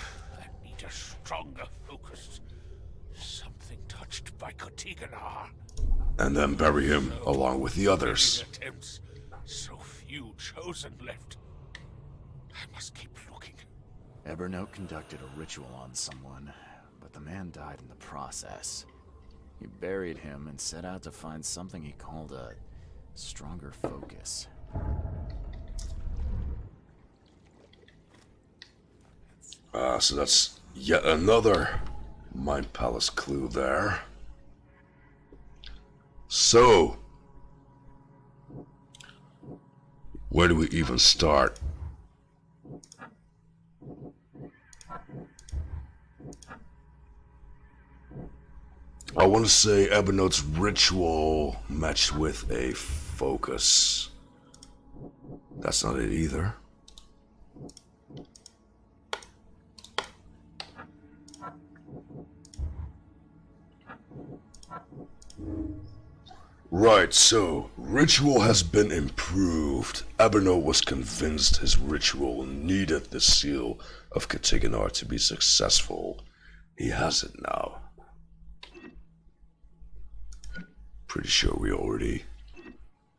need a stronger focus. Something touched by Kotiganar. And then bury him along with the others. Many attempts, so few chosen left. I must keep looking. Evernote conducted a ritual on someone, but the man died in the process. He buried him and set out to find something he called a stronger focus. So that's yet another Mind Palace clue there. So, where do we even start? I want to say Evernote's ritual matched with a focus. That's not it either. Right, so ritual has been improved. Abernaut was convinced his ritual needed the seal of Katiganar to be successful. He has it now. Pretty sure we already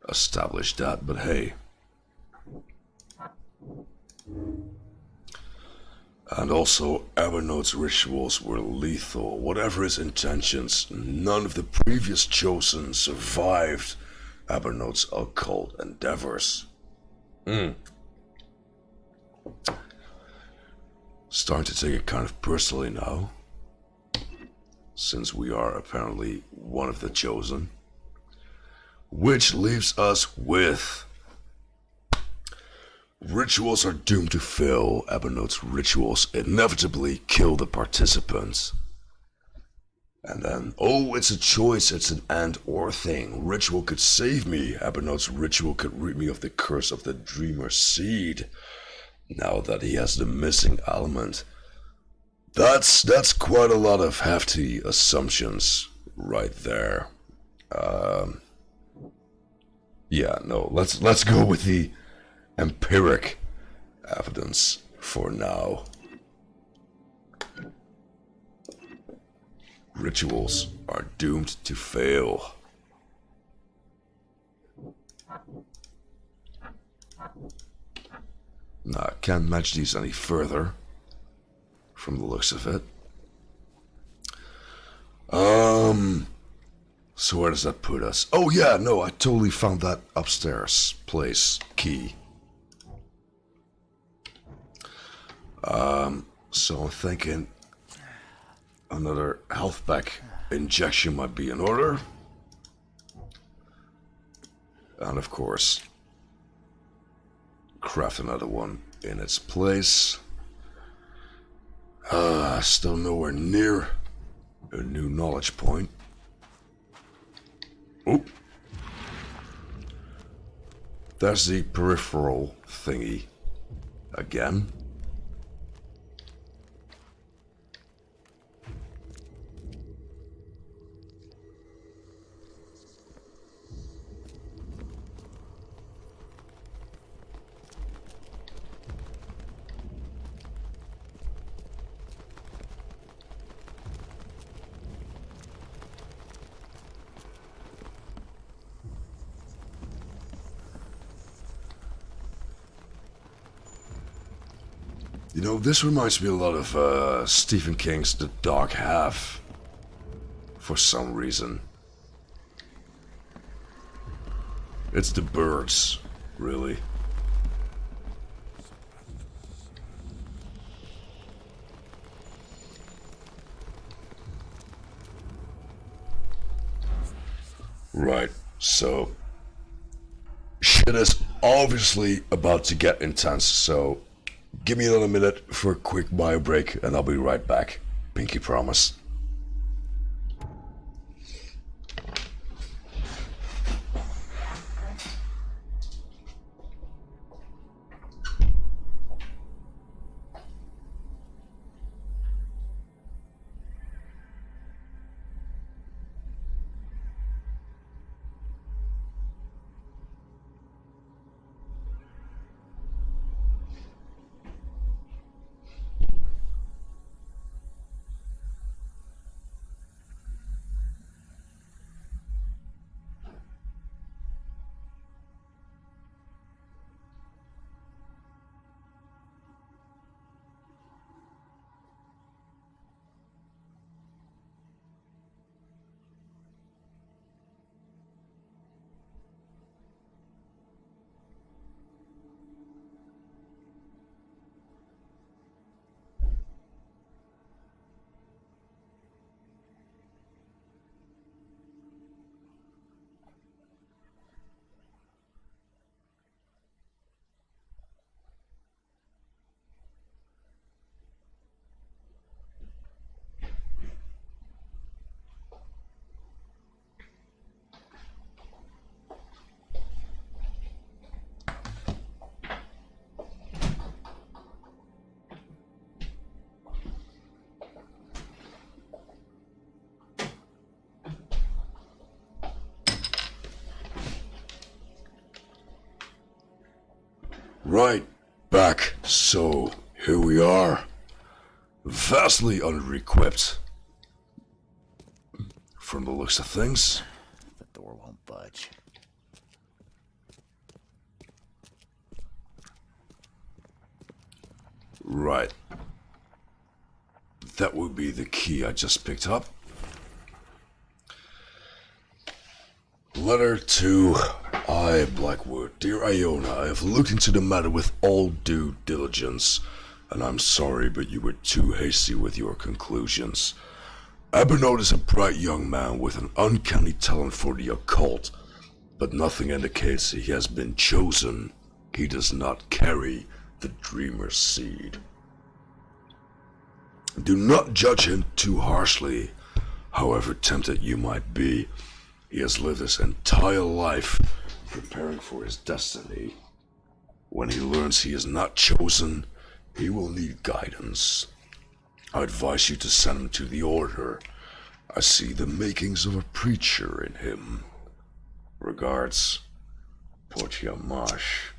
established that, but hey. And also, Abernaut's rituals were lethal. Whatever his intentions, none of the previous chosen survived Abernaut's occult endeavors. Starting to take it kind of personally now, since we are apparently one of the chosen. Which leaves us with... Rituals are doomed to fail. Abernaut's rituals inevitably kill the participants. And then, oh, it's a choice, it's an and or thing. Ritual could save me. Abernaut's ritual could rid me of the curse of the Dreamer Seed. Now that he has the missing element. That's quite a lot of hefty assumptions right there. Yeah, no, let's go with the empiric evidence for now. Rituals are doomed to fail. Nah, can't match these any further, from the looks of it. So where does that put us? Oh yeah, no, I totally found that upstairs place key. So I'm thinking another health pack injection might be in order. And of course, craft another one in its place. Still nowhere near a new knowledge point. Oh. There's the peripheral thingy again. You know, this reminds me a lot of Stephen King's The Dark Half, for some reason. It's the birds, really. Right, so shit is obviously about to get intense, so give me another minute for a quick bio break and I'll be right back. Pinky promise. Right back. So, here we are. Vastly under-equipped. From the looks of things. The door won't budge. Right. That would be the key I just picked up. Letter to I, Blackwood. Dear Iona, I have looked into the matter with all due diligence, and I'm sorry, but you were too hasty with your conclusions. Abernode is a bright young man with an uncanny talent for the occult, but nothing indicates he has been chosen. He does not carry the dreamer's seed. Do not judge him too harshly, however tempted you might be. He has lived his entire life preparing for his destiny. When he learns he is not chosen, he will need guidance. I advise you to send him to the Order. I see the makings of a preacher in him. Regards, Portiamash.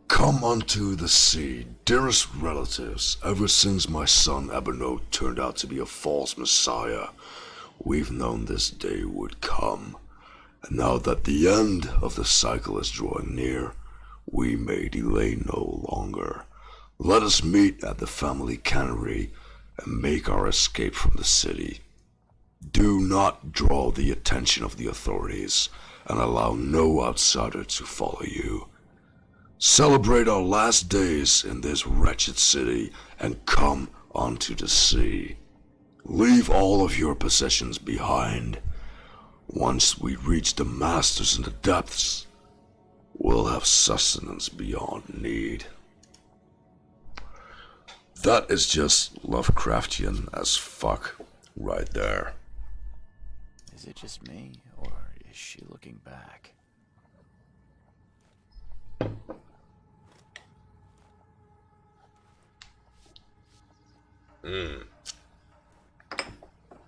Come unto the sea, dearest relatives. Ever since my son Abernode turned out to be a false messiah, we've known this day would come. And now that the end of the cycle is drawing near, we may delay no longer. Let us meet at the family cannery and make our escape from the city. Do not draw the attention of the authorities and allow no outsider to follow you. Celebrate our last days in this wretched city and come onto the sea. Leave all of your possessions behind. Once we reach the masters in the depths, we'll have sustenance beyond need. That is just Lovecraftian as fuck right there. Is it just me, or is she looking back?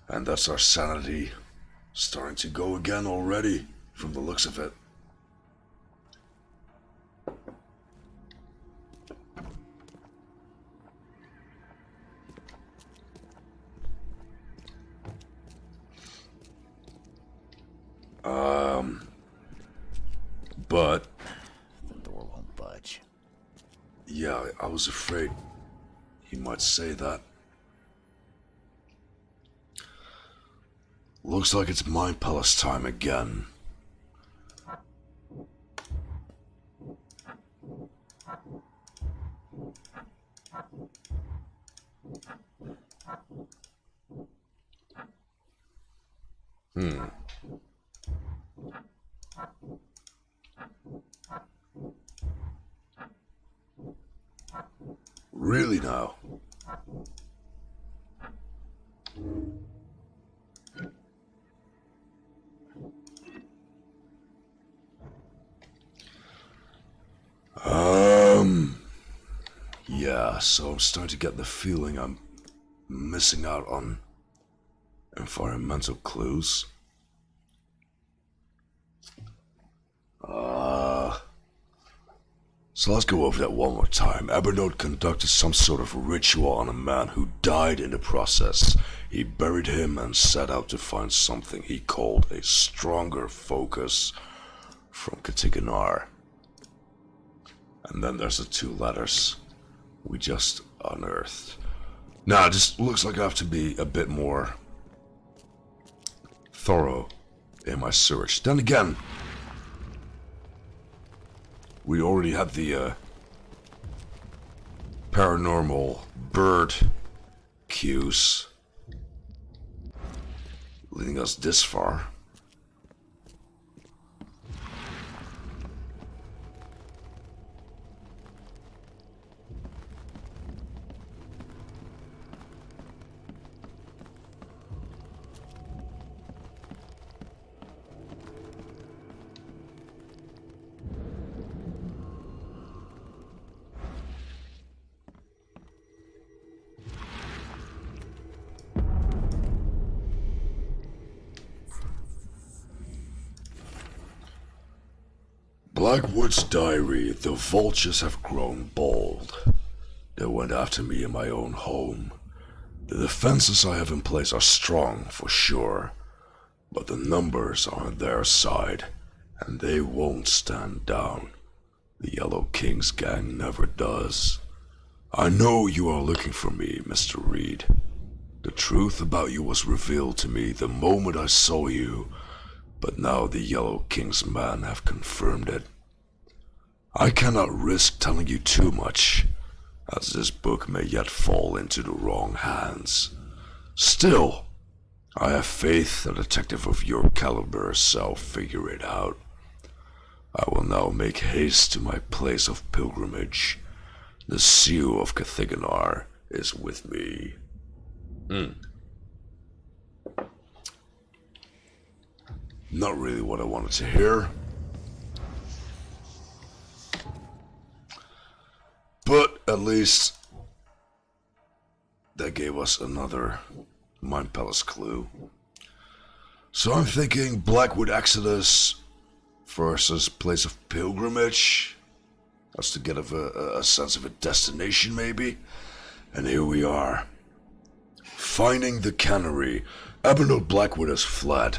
And that's our sanity starting to go again already, from the looks of it. But The door won't budge. yeah, I was afraid he might say that. Looks like it's Mind Palace time again. Really now? Yeah, so I'm starting to get the feeling I'm missing out on environmental clues. So let's go over that one more time. Abernode conducted some sort of ritual on a man who died in the process. He buried him and set out to find something he called a stronger focus from Katiganar. And then there's the two letters we just unearthed. Now, this looks like I have to be a bit more thorough in my search. Then again, we already had the paranormal bird cues leading us this far. Blackwood's diary. The vultures have grown bold. They went after me in my own home. The defenses I have in place are strong, for sure. But the numbers are on their side, and they won't stand down. The Yellow King's gang never does. I know you are looking for me, Mr. Reed. The truth about you was revealed to me the moment I saw you, but now the Yellow King's men have confirmed it. I cannot risk telling you too much, as this book may yet fall into the wrong hands. Still, I have faith a detective of your caliber shall figure it out. I will now make haste to my place of pilgrimage. The seal of Cathiganar is with me. Not really what I wanted to hear. But at least that gave us another Mind Palace clue. So I'm thinking Blackwood Exodus versus Place of Pilgrimage. That's to get a sense of a destination, maybe. And here we are. Finding the cannery. Evernote Blackwood has fled,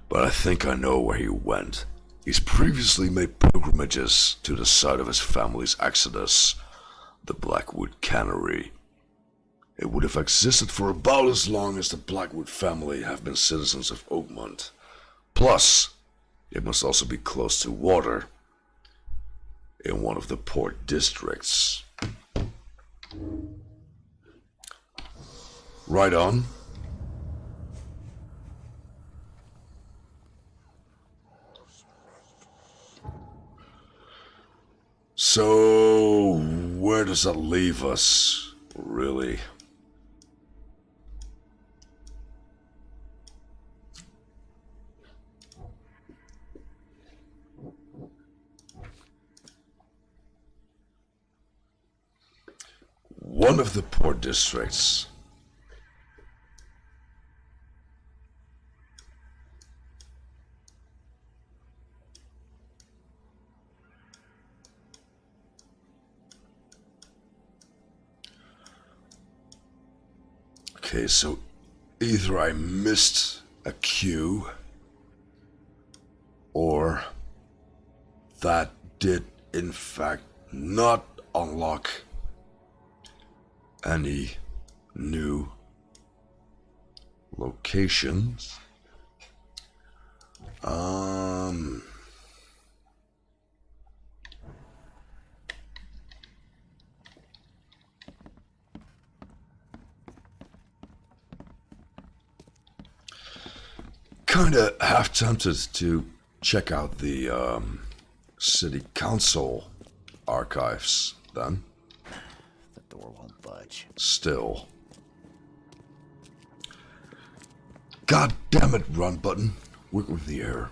but I think I know where he went. He's previously made pilgrimages to the site of his family's exodus, the Blackwood Cannery. It would have existed for about as long as the Blackwood family have been citizens of Oakmont. Plus, it must also be close to water in one of the port districts. Right on. So, where does that leave us, really? One of the port districts. Okay, so either I missed a cue, or that did in fact not unlock any new locations. Kinda half tempted to check out the city council archives then. The door won't budge. Still. God damn it, run button. Work with the air.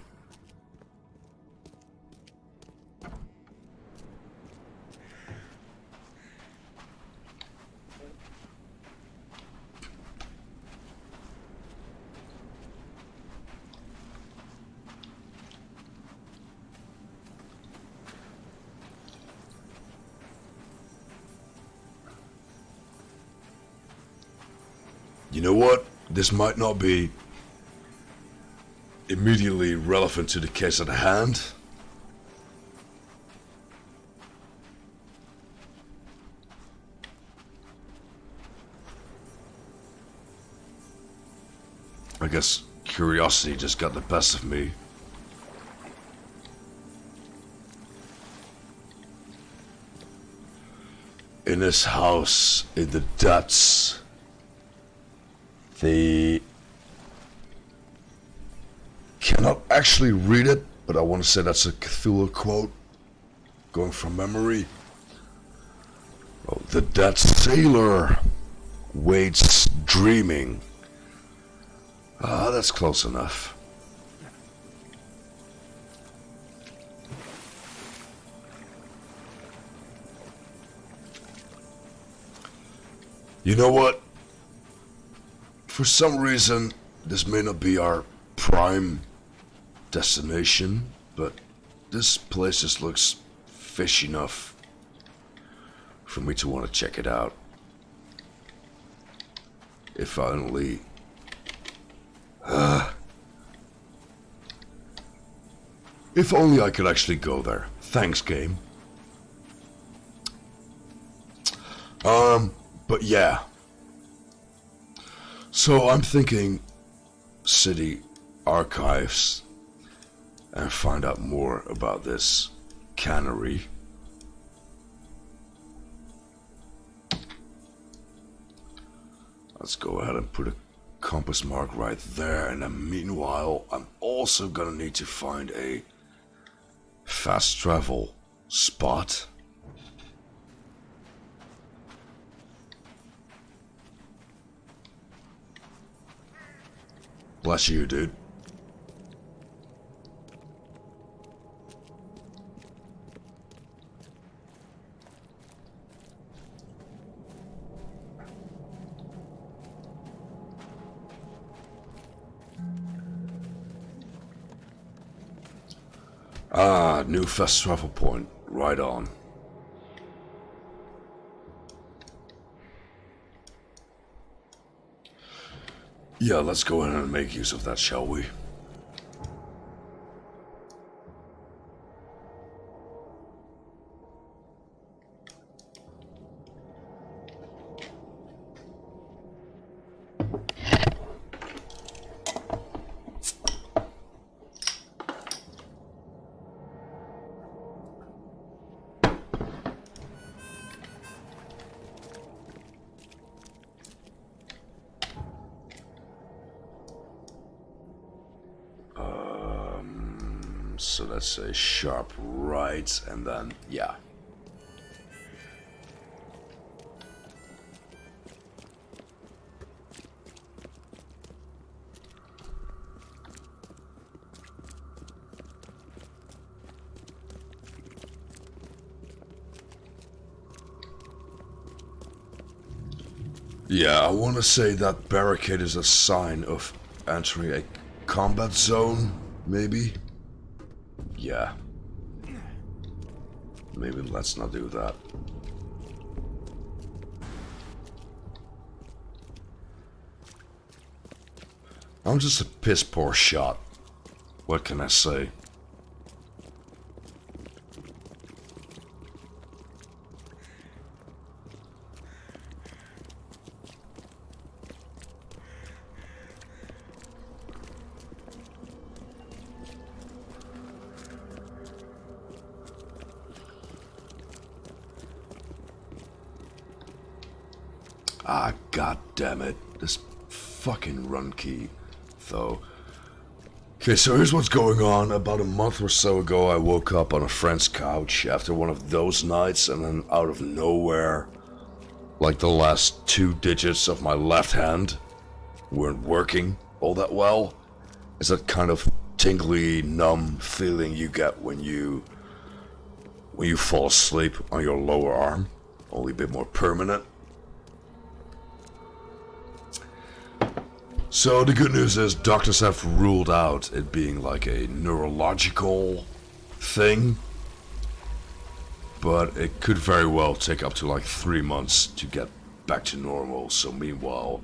You know what? This might not be immediately relevant to the case at hand. I guess curiosity just got the best of me. In this house, in the depths, the cannot actually read it, but I want to say that's a Cthulhu quote, going from memory. Oh, the dead sailor waits dreaming. Ah, that's close enough. You know what? For some reason, this may not be our prime destination, but this place just looks fish enough for me to want to check it out. If only... if only I could actually go there. Thanks, game. But yeah. So I'm thinking city archives and find out more about this cannery. Let's go ahead and put a compass mark right there, and then meanwhile I'm also gonna need to find a fast travel spot. Bless you, dude. Ah, new fast travel point. Right on. Yeah, let's go ahead and make use of that, shall we? So let's say sharp right, and then, yeah. Yeah, I want to say that barricade is a sign of entering a combat zone, maybe? Yeah. Maybe let's not do that. I'm just a piss poor shot. What can I say? Ah, god damn it. This fucking run key, though. Okay, so here's what's going on. About a month or so ago, I woke up on a friend's couch after one of those nights, and then out of nowhere, like the last 2 digits of my left hand weren't working all that well. It's that kind of tingly, numb feeling you get when you fall asleep on your lower arm, only a bit more permanent. So the good news is doctors have ruled out it being like a neurological thing, but it could very well take up to like 3 months to get back to normal. So meanwhile,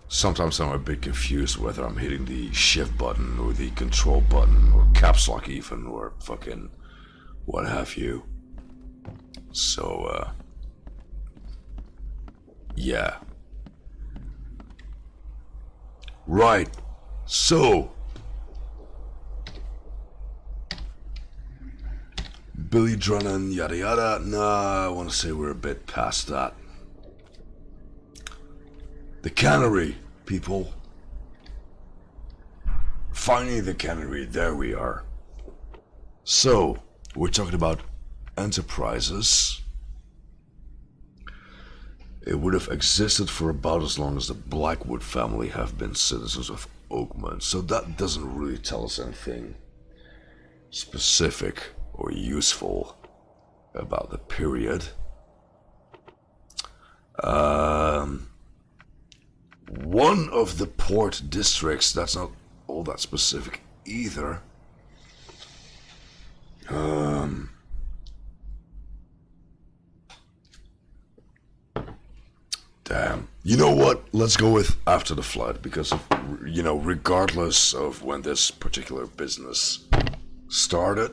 sometimes I'm a bit confused whether I'm hitting the shift button or the control button or caps lock even, or fucking what have you. So yeah. Right, so Billy Drennan, yada yada. Nah, I want to say we're a bit past that. The cannery, people. Finally, the cannery. There we are. So we're talking about enterprises. It would have existed for about as long as the Blackwood family have been citizens of Oakmont, so that doesn't really tell us anything specific or useful about the period. One of the port districts, that's not all that specific either, Damn. You know what? Let's go with after the flood because of, regardless of when this particular business started,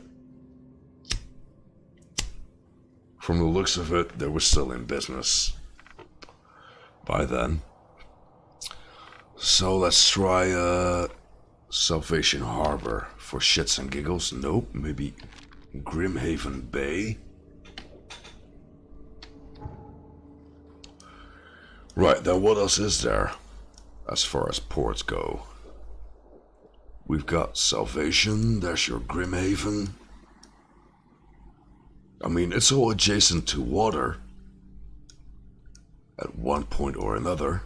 from the looks of it, they were still in business by then. So let's try Salvation Harbor for shits and giggles. Nope, maybe Grimhaven Bay. Right, then what else is there as far as ports go? We've got Salvation, there's your Grimhaven. I mean, it's all adjacent to water at one point or another.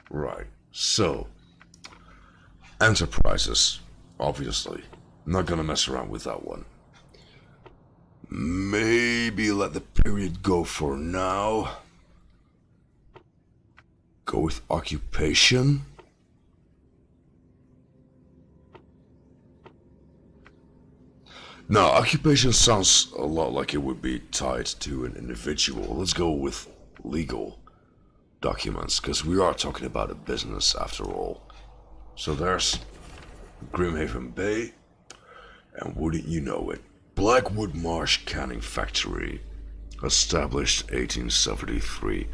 Right, so Enterprises, obviously. Not gonna mess around with that one. Maybe let the period go for now. Go with occupation. No, occupation sounds a lot like it would be tied to an individual. Let's go with legal documents, because we are talking about a business after all. So there's Grimhaven Bay, and wouldn't you know it, Blackwood Marsh Canning Factory, established 1873.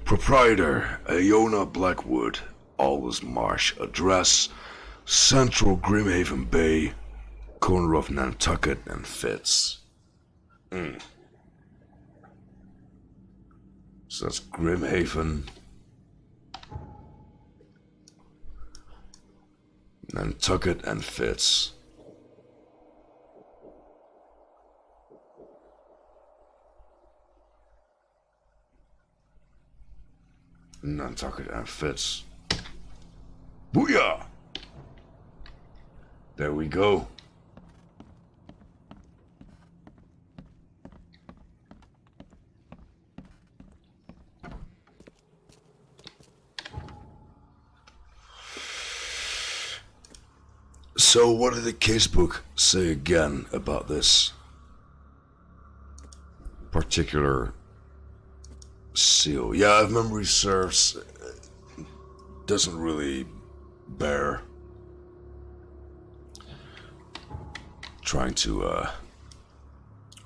Proprietor, Iona Blackwood, Aldous Marsh. Address, Central Grimhaven Bay, corner of Nantucket and Fitz. So that's Grimhaven, Nantucket and Fitz. Nantucket and Fitz. Booyah! There we go. So what did the casebook say again about this particular seal? Yeah, if memory serves, doesn't really bear trying to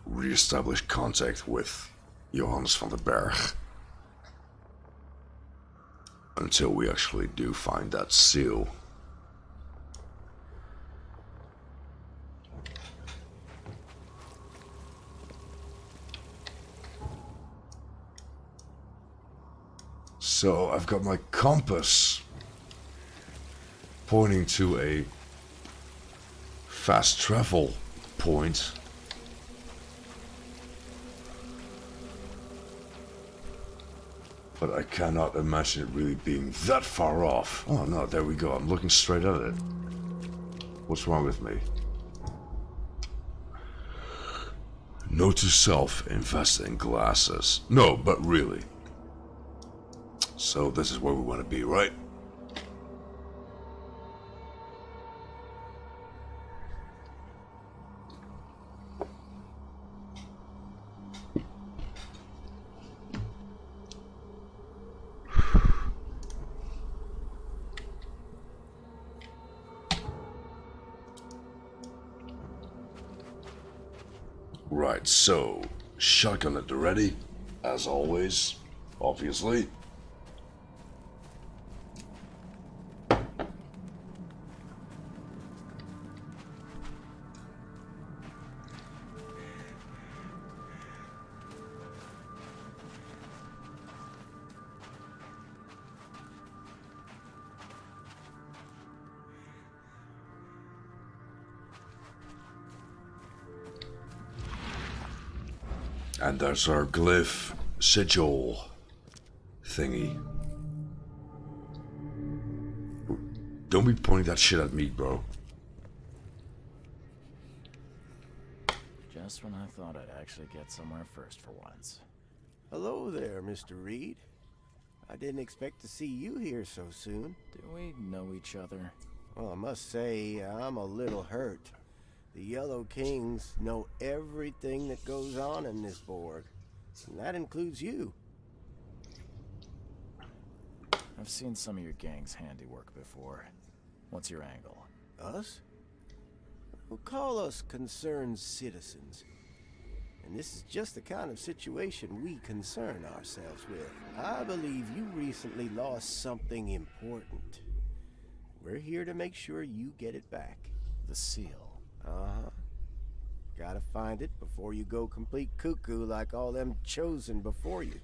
re-establish contact with Johannes van den Berg until we actually do find that seal. So I've got my compass pointing to a fast travel point. But I cannot imagine it really being that far off. Oh no, there we go. I'm looking straight at it. What's wrong with me? Note to self, invest in glasses. No, but really. So this is where we want to be, right? Right, so shotgun at the ready, as always, obviously. And there's our glyph sigil thingy. Don't be pointing that shit at me, bro. Just when I thought I'd actually get somewhere first for once. Hello there, Mr. Reed. I didn't expect to see you here so soon. Do we know each other? Well, I must say, I'm a little hurt. The Yellow Kings know everything that goes on in this Borg, and that includes you. I've seen some of your gang's handiwork before. What's your angle? Us? Well, call us concerned citizens. And this is just the kind of situation we concern ourselves with. I believe you recently lost something important. We're here to make sure you get it back. The seal. Uh-huh. Gotta find it before you go complete cuckoo like all them chosen before you.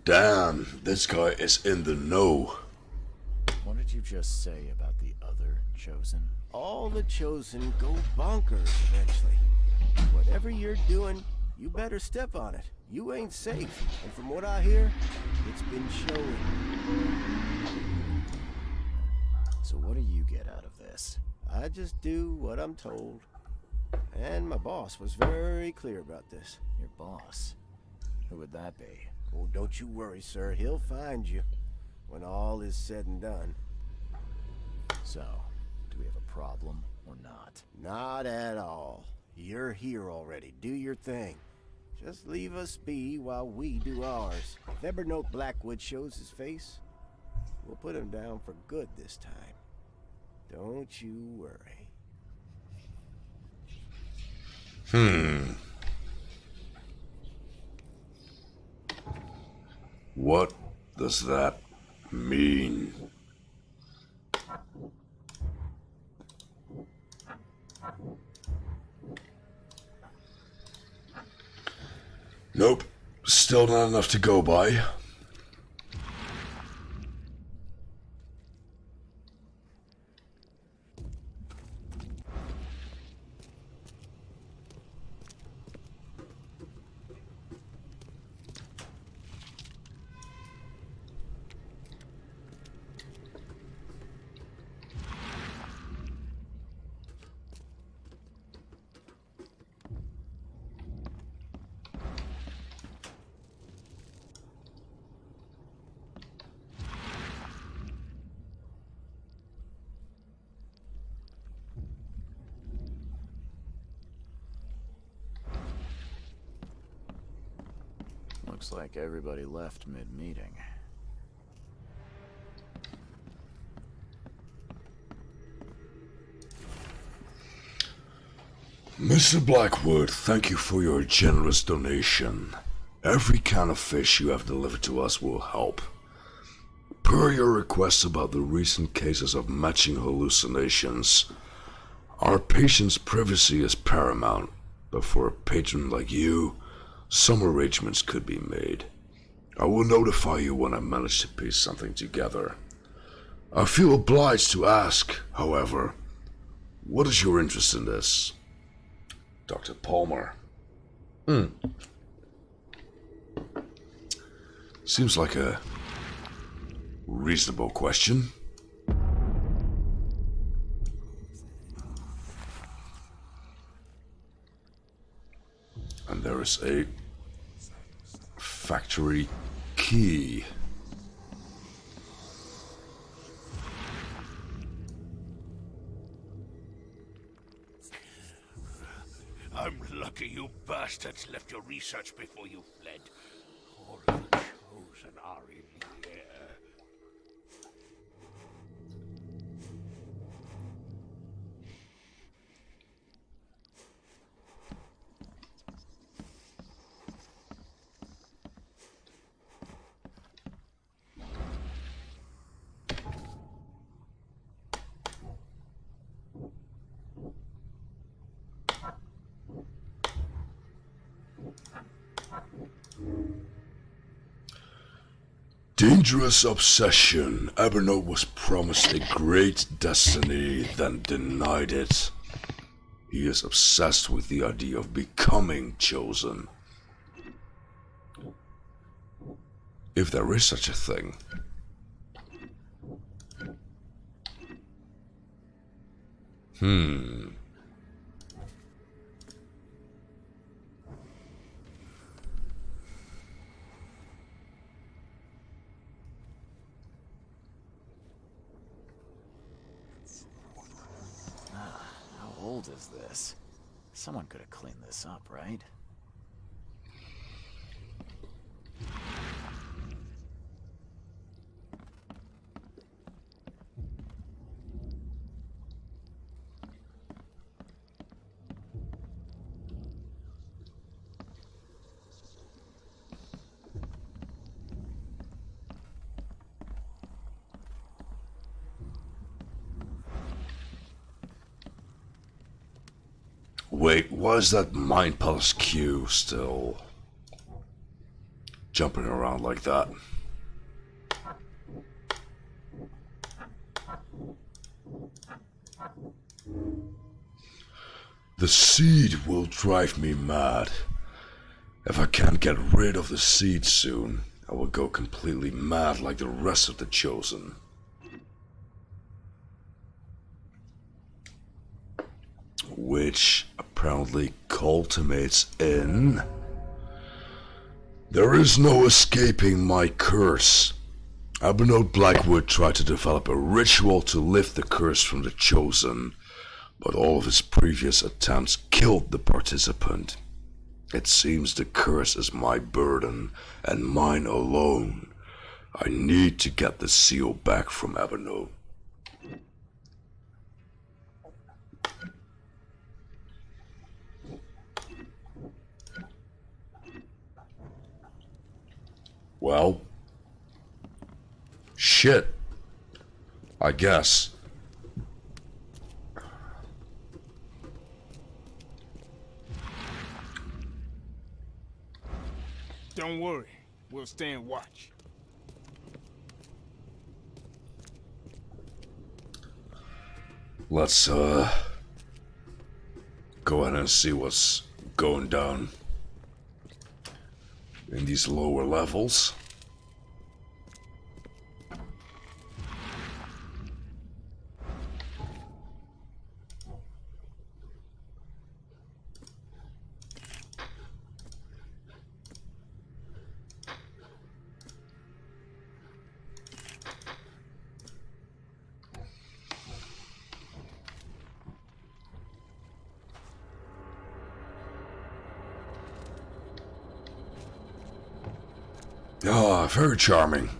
Damn, this guy is in the know. What did you just say about the other chosen? All the chosen go bonkers eventually. Whatever you're doing, you better step on it. You ain't safe. And from what I hear, it's been showing. So what do you get out of this? I just do what I'm told. And my boss was very clear about this. Your boss? Who would that be? Oh, don't you worry, sir. He'll find you when all is said and done. So, do we have a problem or not? Not at all. You're here already. Do your thing. Just leave us be while we do ours. If Evernote Blackwood shows his face, we'll put him down for good this time. Don't you worry. What does that mean? Nope, still not enough to go by. Looks like everybody left mid-meeting. Mr. Blackwood, thank you for your generous donation. Every can of fish you have delivered to us will help. Per your request about the recent cases of matching hallucinations, our patient's privacy is paramount, but for a patron like you, some arrangements could be made. I will notify you when I manage to piece something together. I feel obliged to ask, however, what is your interest in this? Dr. Palmer. Seems like a reasonable question. And there is a factory key. I'm lucky you bastards left your research before you fled. All of the chosen are in here. Dangerous obsession. Evernote was promised a great destiny, then denied it. He is obsessed with the idea of becoming chosen. If there is such a thing. old is this? Someone could have cleaned this up, right? Wait, why is that Mind Palace Q still jumping around like that? The seed will drive me mad. If I can't get rid of the seed soon, I will go completely mad like the rest of the Chosen. Which apparently culminates in... There is no escaping my curse. Abernode Blackwood tried to develop a ritual to lift the curse from the Chosen, but all of his previous attempts killed the participant. It seems the curse is my burden, and mine alone. I need to get the seal back from Abernode. Well, shit, I guess. Don't worry, we'll stand watch. Let's, go ahead and see what's going down in these lower levels. Ah, very charming.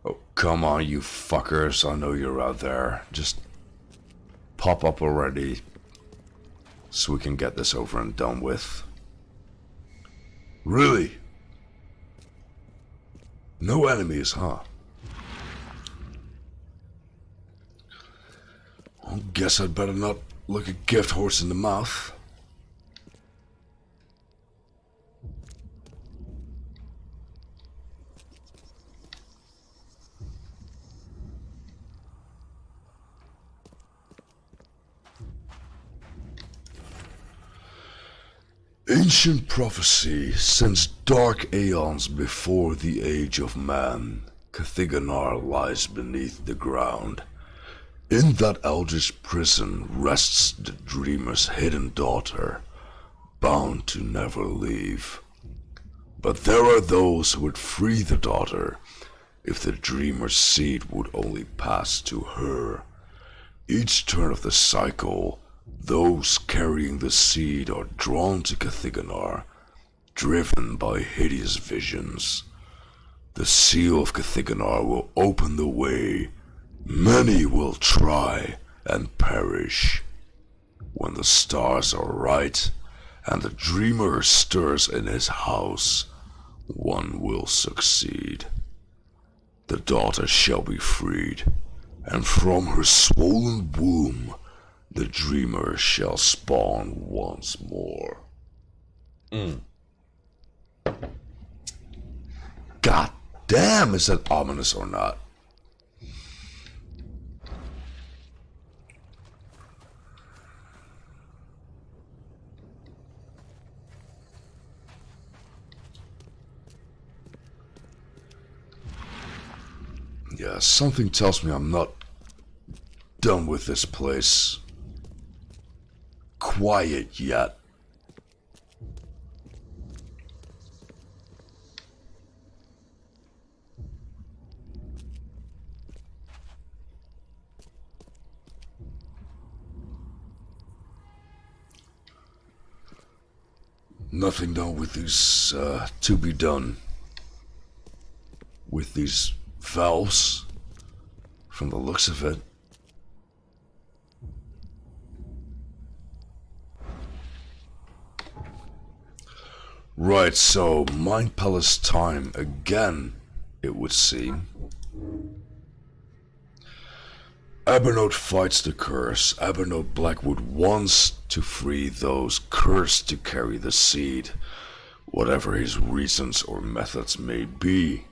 Oh, come on, you fuckers. I know you're out there. Just pop up already so we can get this over and done with. Really? No enemies, huh? I guess I'd better not look a gift horse in the mouth. Ancient prophecy, since dark aeons before the age of man, Cathiganar lies beneath the ground. In that eldritch prison rests the dreamer's hidden daughter, bound to never leave. But there are those who would free the daughter if the dreamer's seed would only pass to her. Each turn of the cycle, those carrying the seed are drawn to Cathiganar, driven by hideous visions. The seal of Cathiganar will open the way. Many will try and perish. When the stars are right and the dreamer stirs in his house, one will succeed. The daughter shall be freed, and from her swollen womb the dreamer shall spawn once more. God damn, is that ominous or not? Yeah, something tells me I'm not done with this place quiet yet. Nothing done with these, to be done. With these valves, from the looks of it. Right, so Mind Palace time again, it would seem. Evernote fights the curse. Evernote Blackwood wants to free those cursed to carry the seed, whatever his reasons or methods may be.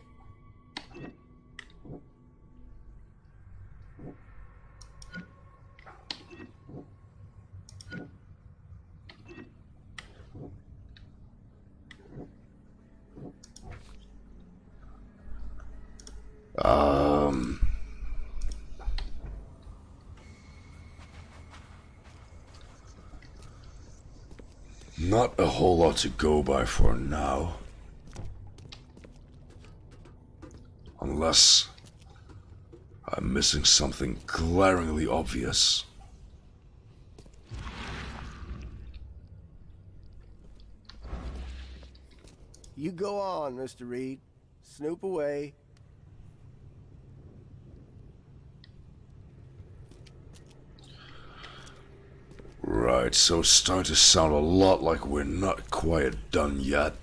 Not a whole lot to go by for now. Unless I'm missing something glaringly obvious. You go on, Mr. Reed. Snoop away. Right, so it's starting to sound a lot like we're not quite done yet.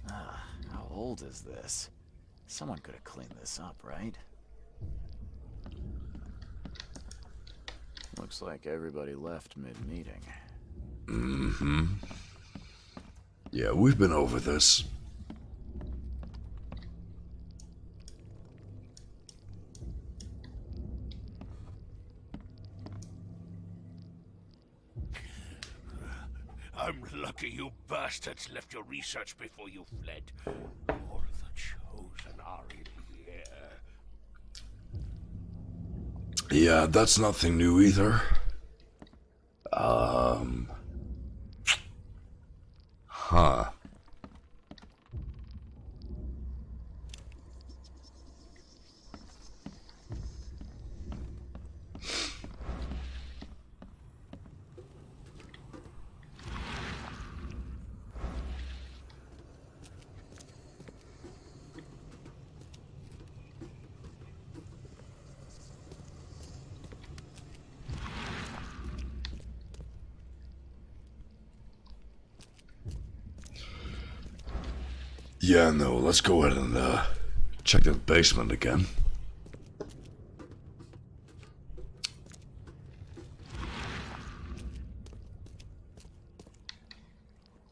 How old is this? Someone could have cleaned this up, right? Looks like everybody left mid-meeting. Mm-hmm. Yeah, we've been over this. I'm lucky you bastards left your research before you fled. All the chosen are in here. Yeah, that's nothing new either. Huh. Yeah, no, let's go ahead and check that basement again.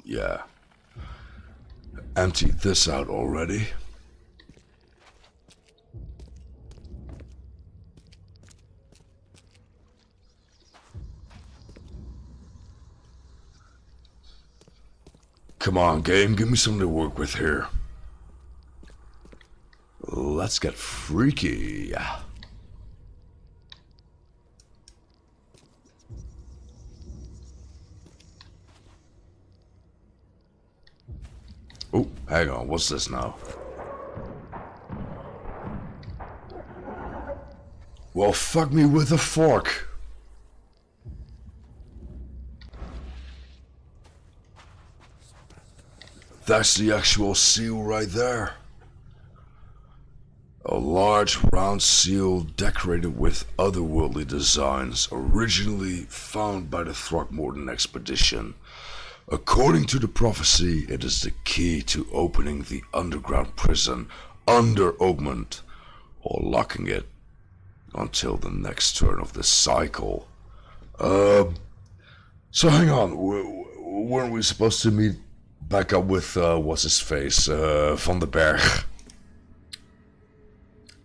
Yeah. Emptied this out already. Come on, game, give me something to work with here. Let's get freaky. Oh, hang on, what's this now? Well, fuck me with a fork. That's the actual seal right there. A large round seal decorated with otherworldly designs, originally found by the Throckmorton expedition. According to the prophecy, it is the key to opening the underground prison under Oakmont, or locking it until the next turn of the cycle. So hang on, weren't we supposed to meet back up with, what's his face, Van den Berg?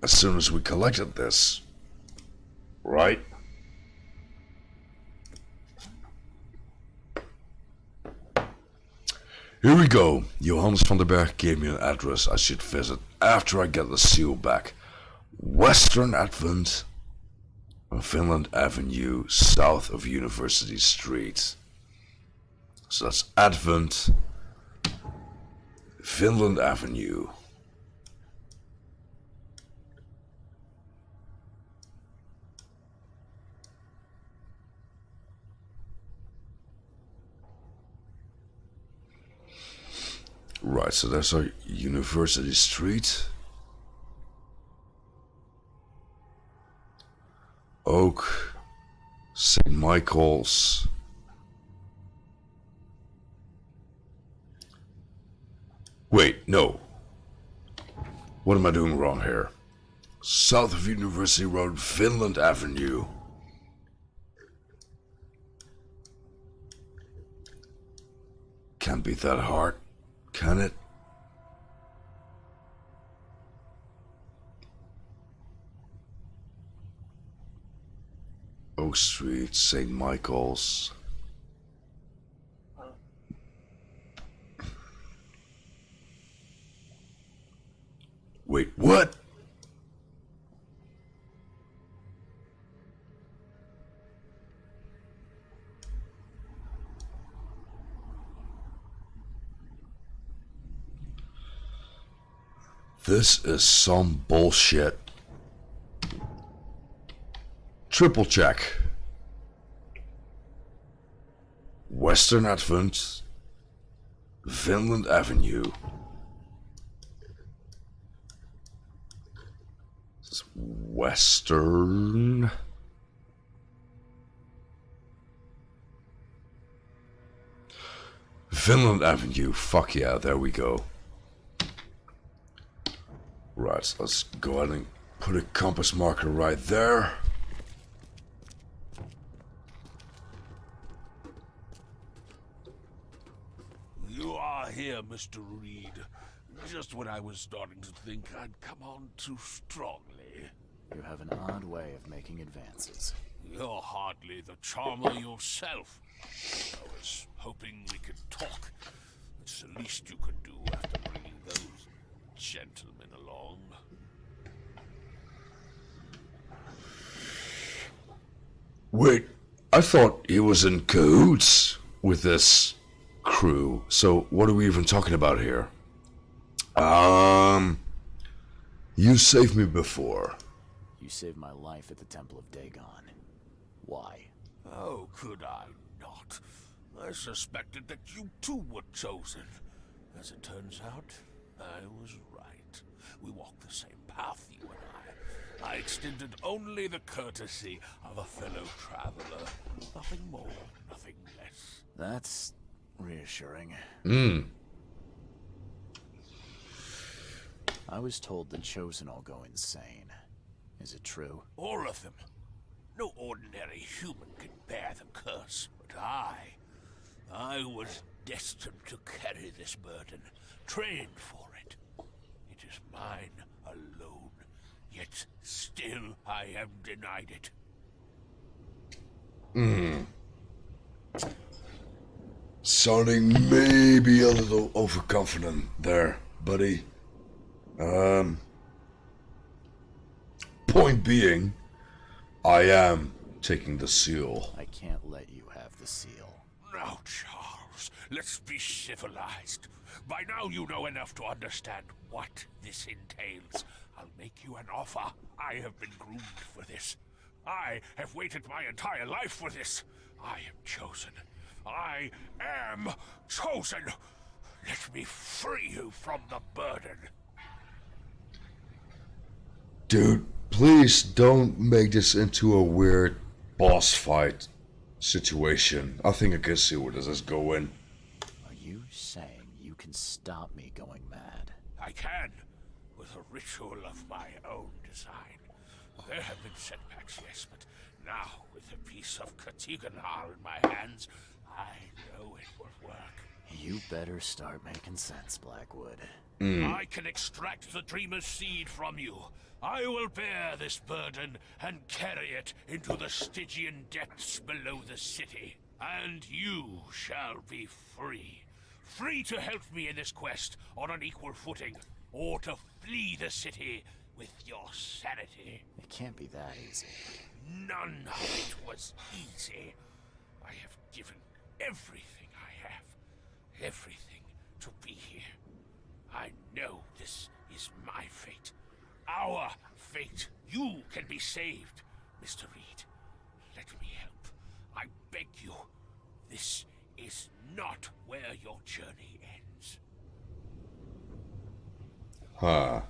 As soon as we collected this, right? Here we go. Johannes van den Berg gave me an address I should visit after I get the seal back. Western Advent on Finland Avenue, south of University Street. So that's Advent. Finland Avenue. Right, so that's our University Street. Oak, St. Michael's. Wait, no. What am I doing wrong here? South of University Road, Finland Avenue. Can't be that hard, can it? Oak Street, St. Michael's. Wait, what? This is some bullshit. Triple check. Western Advent, Finland Avenue. This is Western. Finland Avenue. Fuck yeah, there we go. Right, so let's go ahead and put a compass marker right there. You are here, Mr. Reed. Just when I was starting to think I'd come on too strongly. You have an odd way of making advances. You're hardly the charmer yourself. I was hoping we could talk. It's the least you could do after bringing those gentlemen along. Wait, I thought he was in cahoots with this crew. So what are we even talking about here? You saved me before. You saved my life at the Temple of Dagon. Why? Oh, could I not? I suspected that you too were chosen. As it turns out, I was right. We walked the same path, you and I. I extended only the courtesy of a fellow traveler. Nothing more, nothing less. That's reassuring. I was told the Chosen all go insane. Is it true? All of them. No ordinary human can bear the curse, but I was destined to carry this burden, trained for it. It is mine alone, yet still I am denied it. Sounding maybe a little overconfident there, buddy. Point being, I am taking the seal. I can't let you have the seal. Now, Charles, let's be civilized. By now you know enough to understand what this entails. I'll make you an offer. I have been groomed for this. I have waited my entire life for this. I am chosen. I am chosen. Let me free you from the burden. Dude, please don't make this into a weird boss fight situation. I think I can see where this is going. Are you saying you can stop me going mad? I can, with a ritual of my own design. There have been setbacks, yes, but now, with a piece of Katiganar in my hands, I know it will work. You better start making sense, Blackwood. I can extract the Dreamer's seed from you. I will bear this burden and carry it into the Stygian depths below the city. And you shall be free. Free to help me in this quest on an equal footing, or to flee the city with your sanity. It can't be that easy. None of it was easy. I have given everything I have, everything to be here. I know this is my fate. Our fate. You can be saved, Mr. Reed. Let me help. I beg you. This is not where your journey ends. Huh.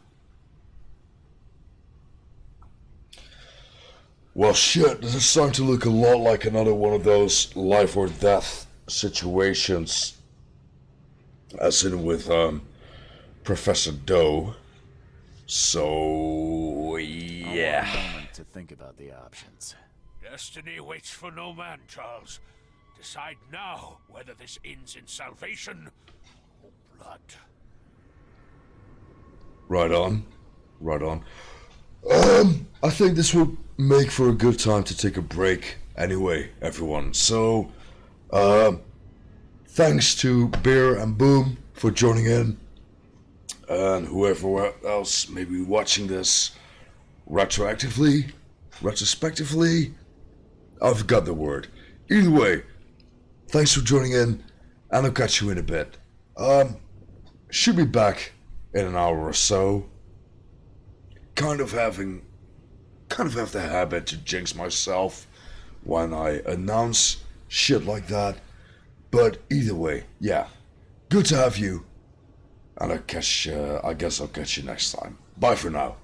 Well, shit, this is starting to look a lot like another one of those life or death situations. As in with, Professor Doe. So, I yeah. want a moment to think about the options. Destiny waits for no man, Charles. Decide now whether this ends in salvation or blood. Right on. Right on. I think this will make for a good time to take a break anyway, everyone. So, thanks to Beer and Boom for joining in. And whoever else may be watching this retrospectively. I've got the word. Either way, thanks for joining in, and I'll catch you in a bit. Should be back in an hour or so. Kind of have the habit to jinx myself when I announce shit like that. But either way, yeah. Good to have you. And I guess I'll catch you next time. Bye for now.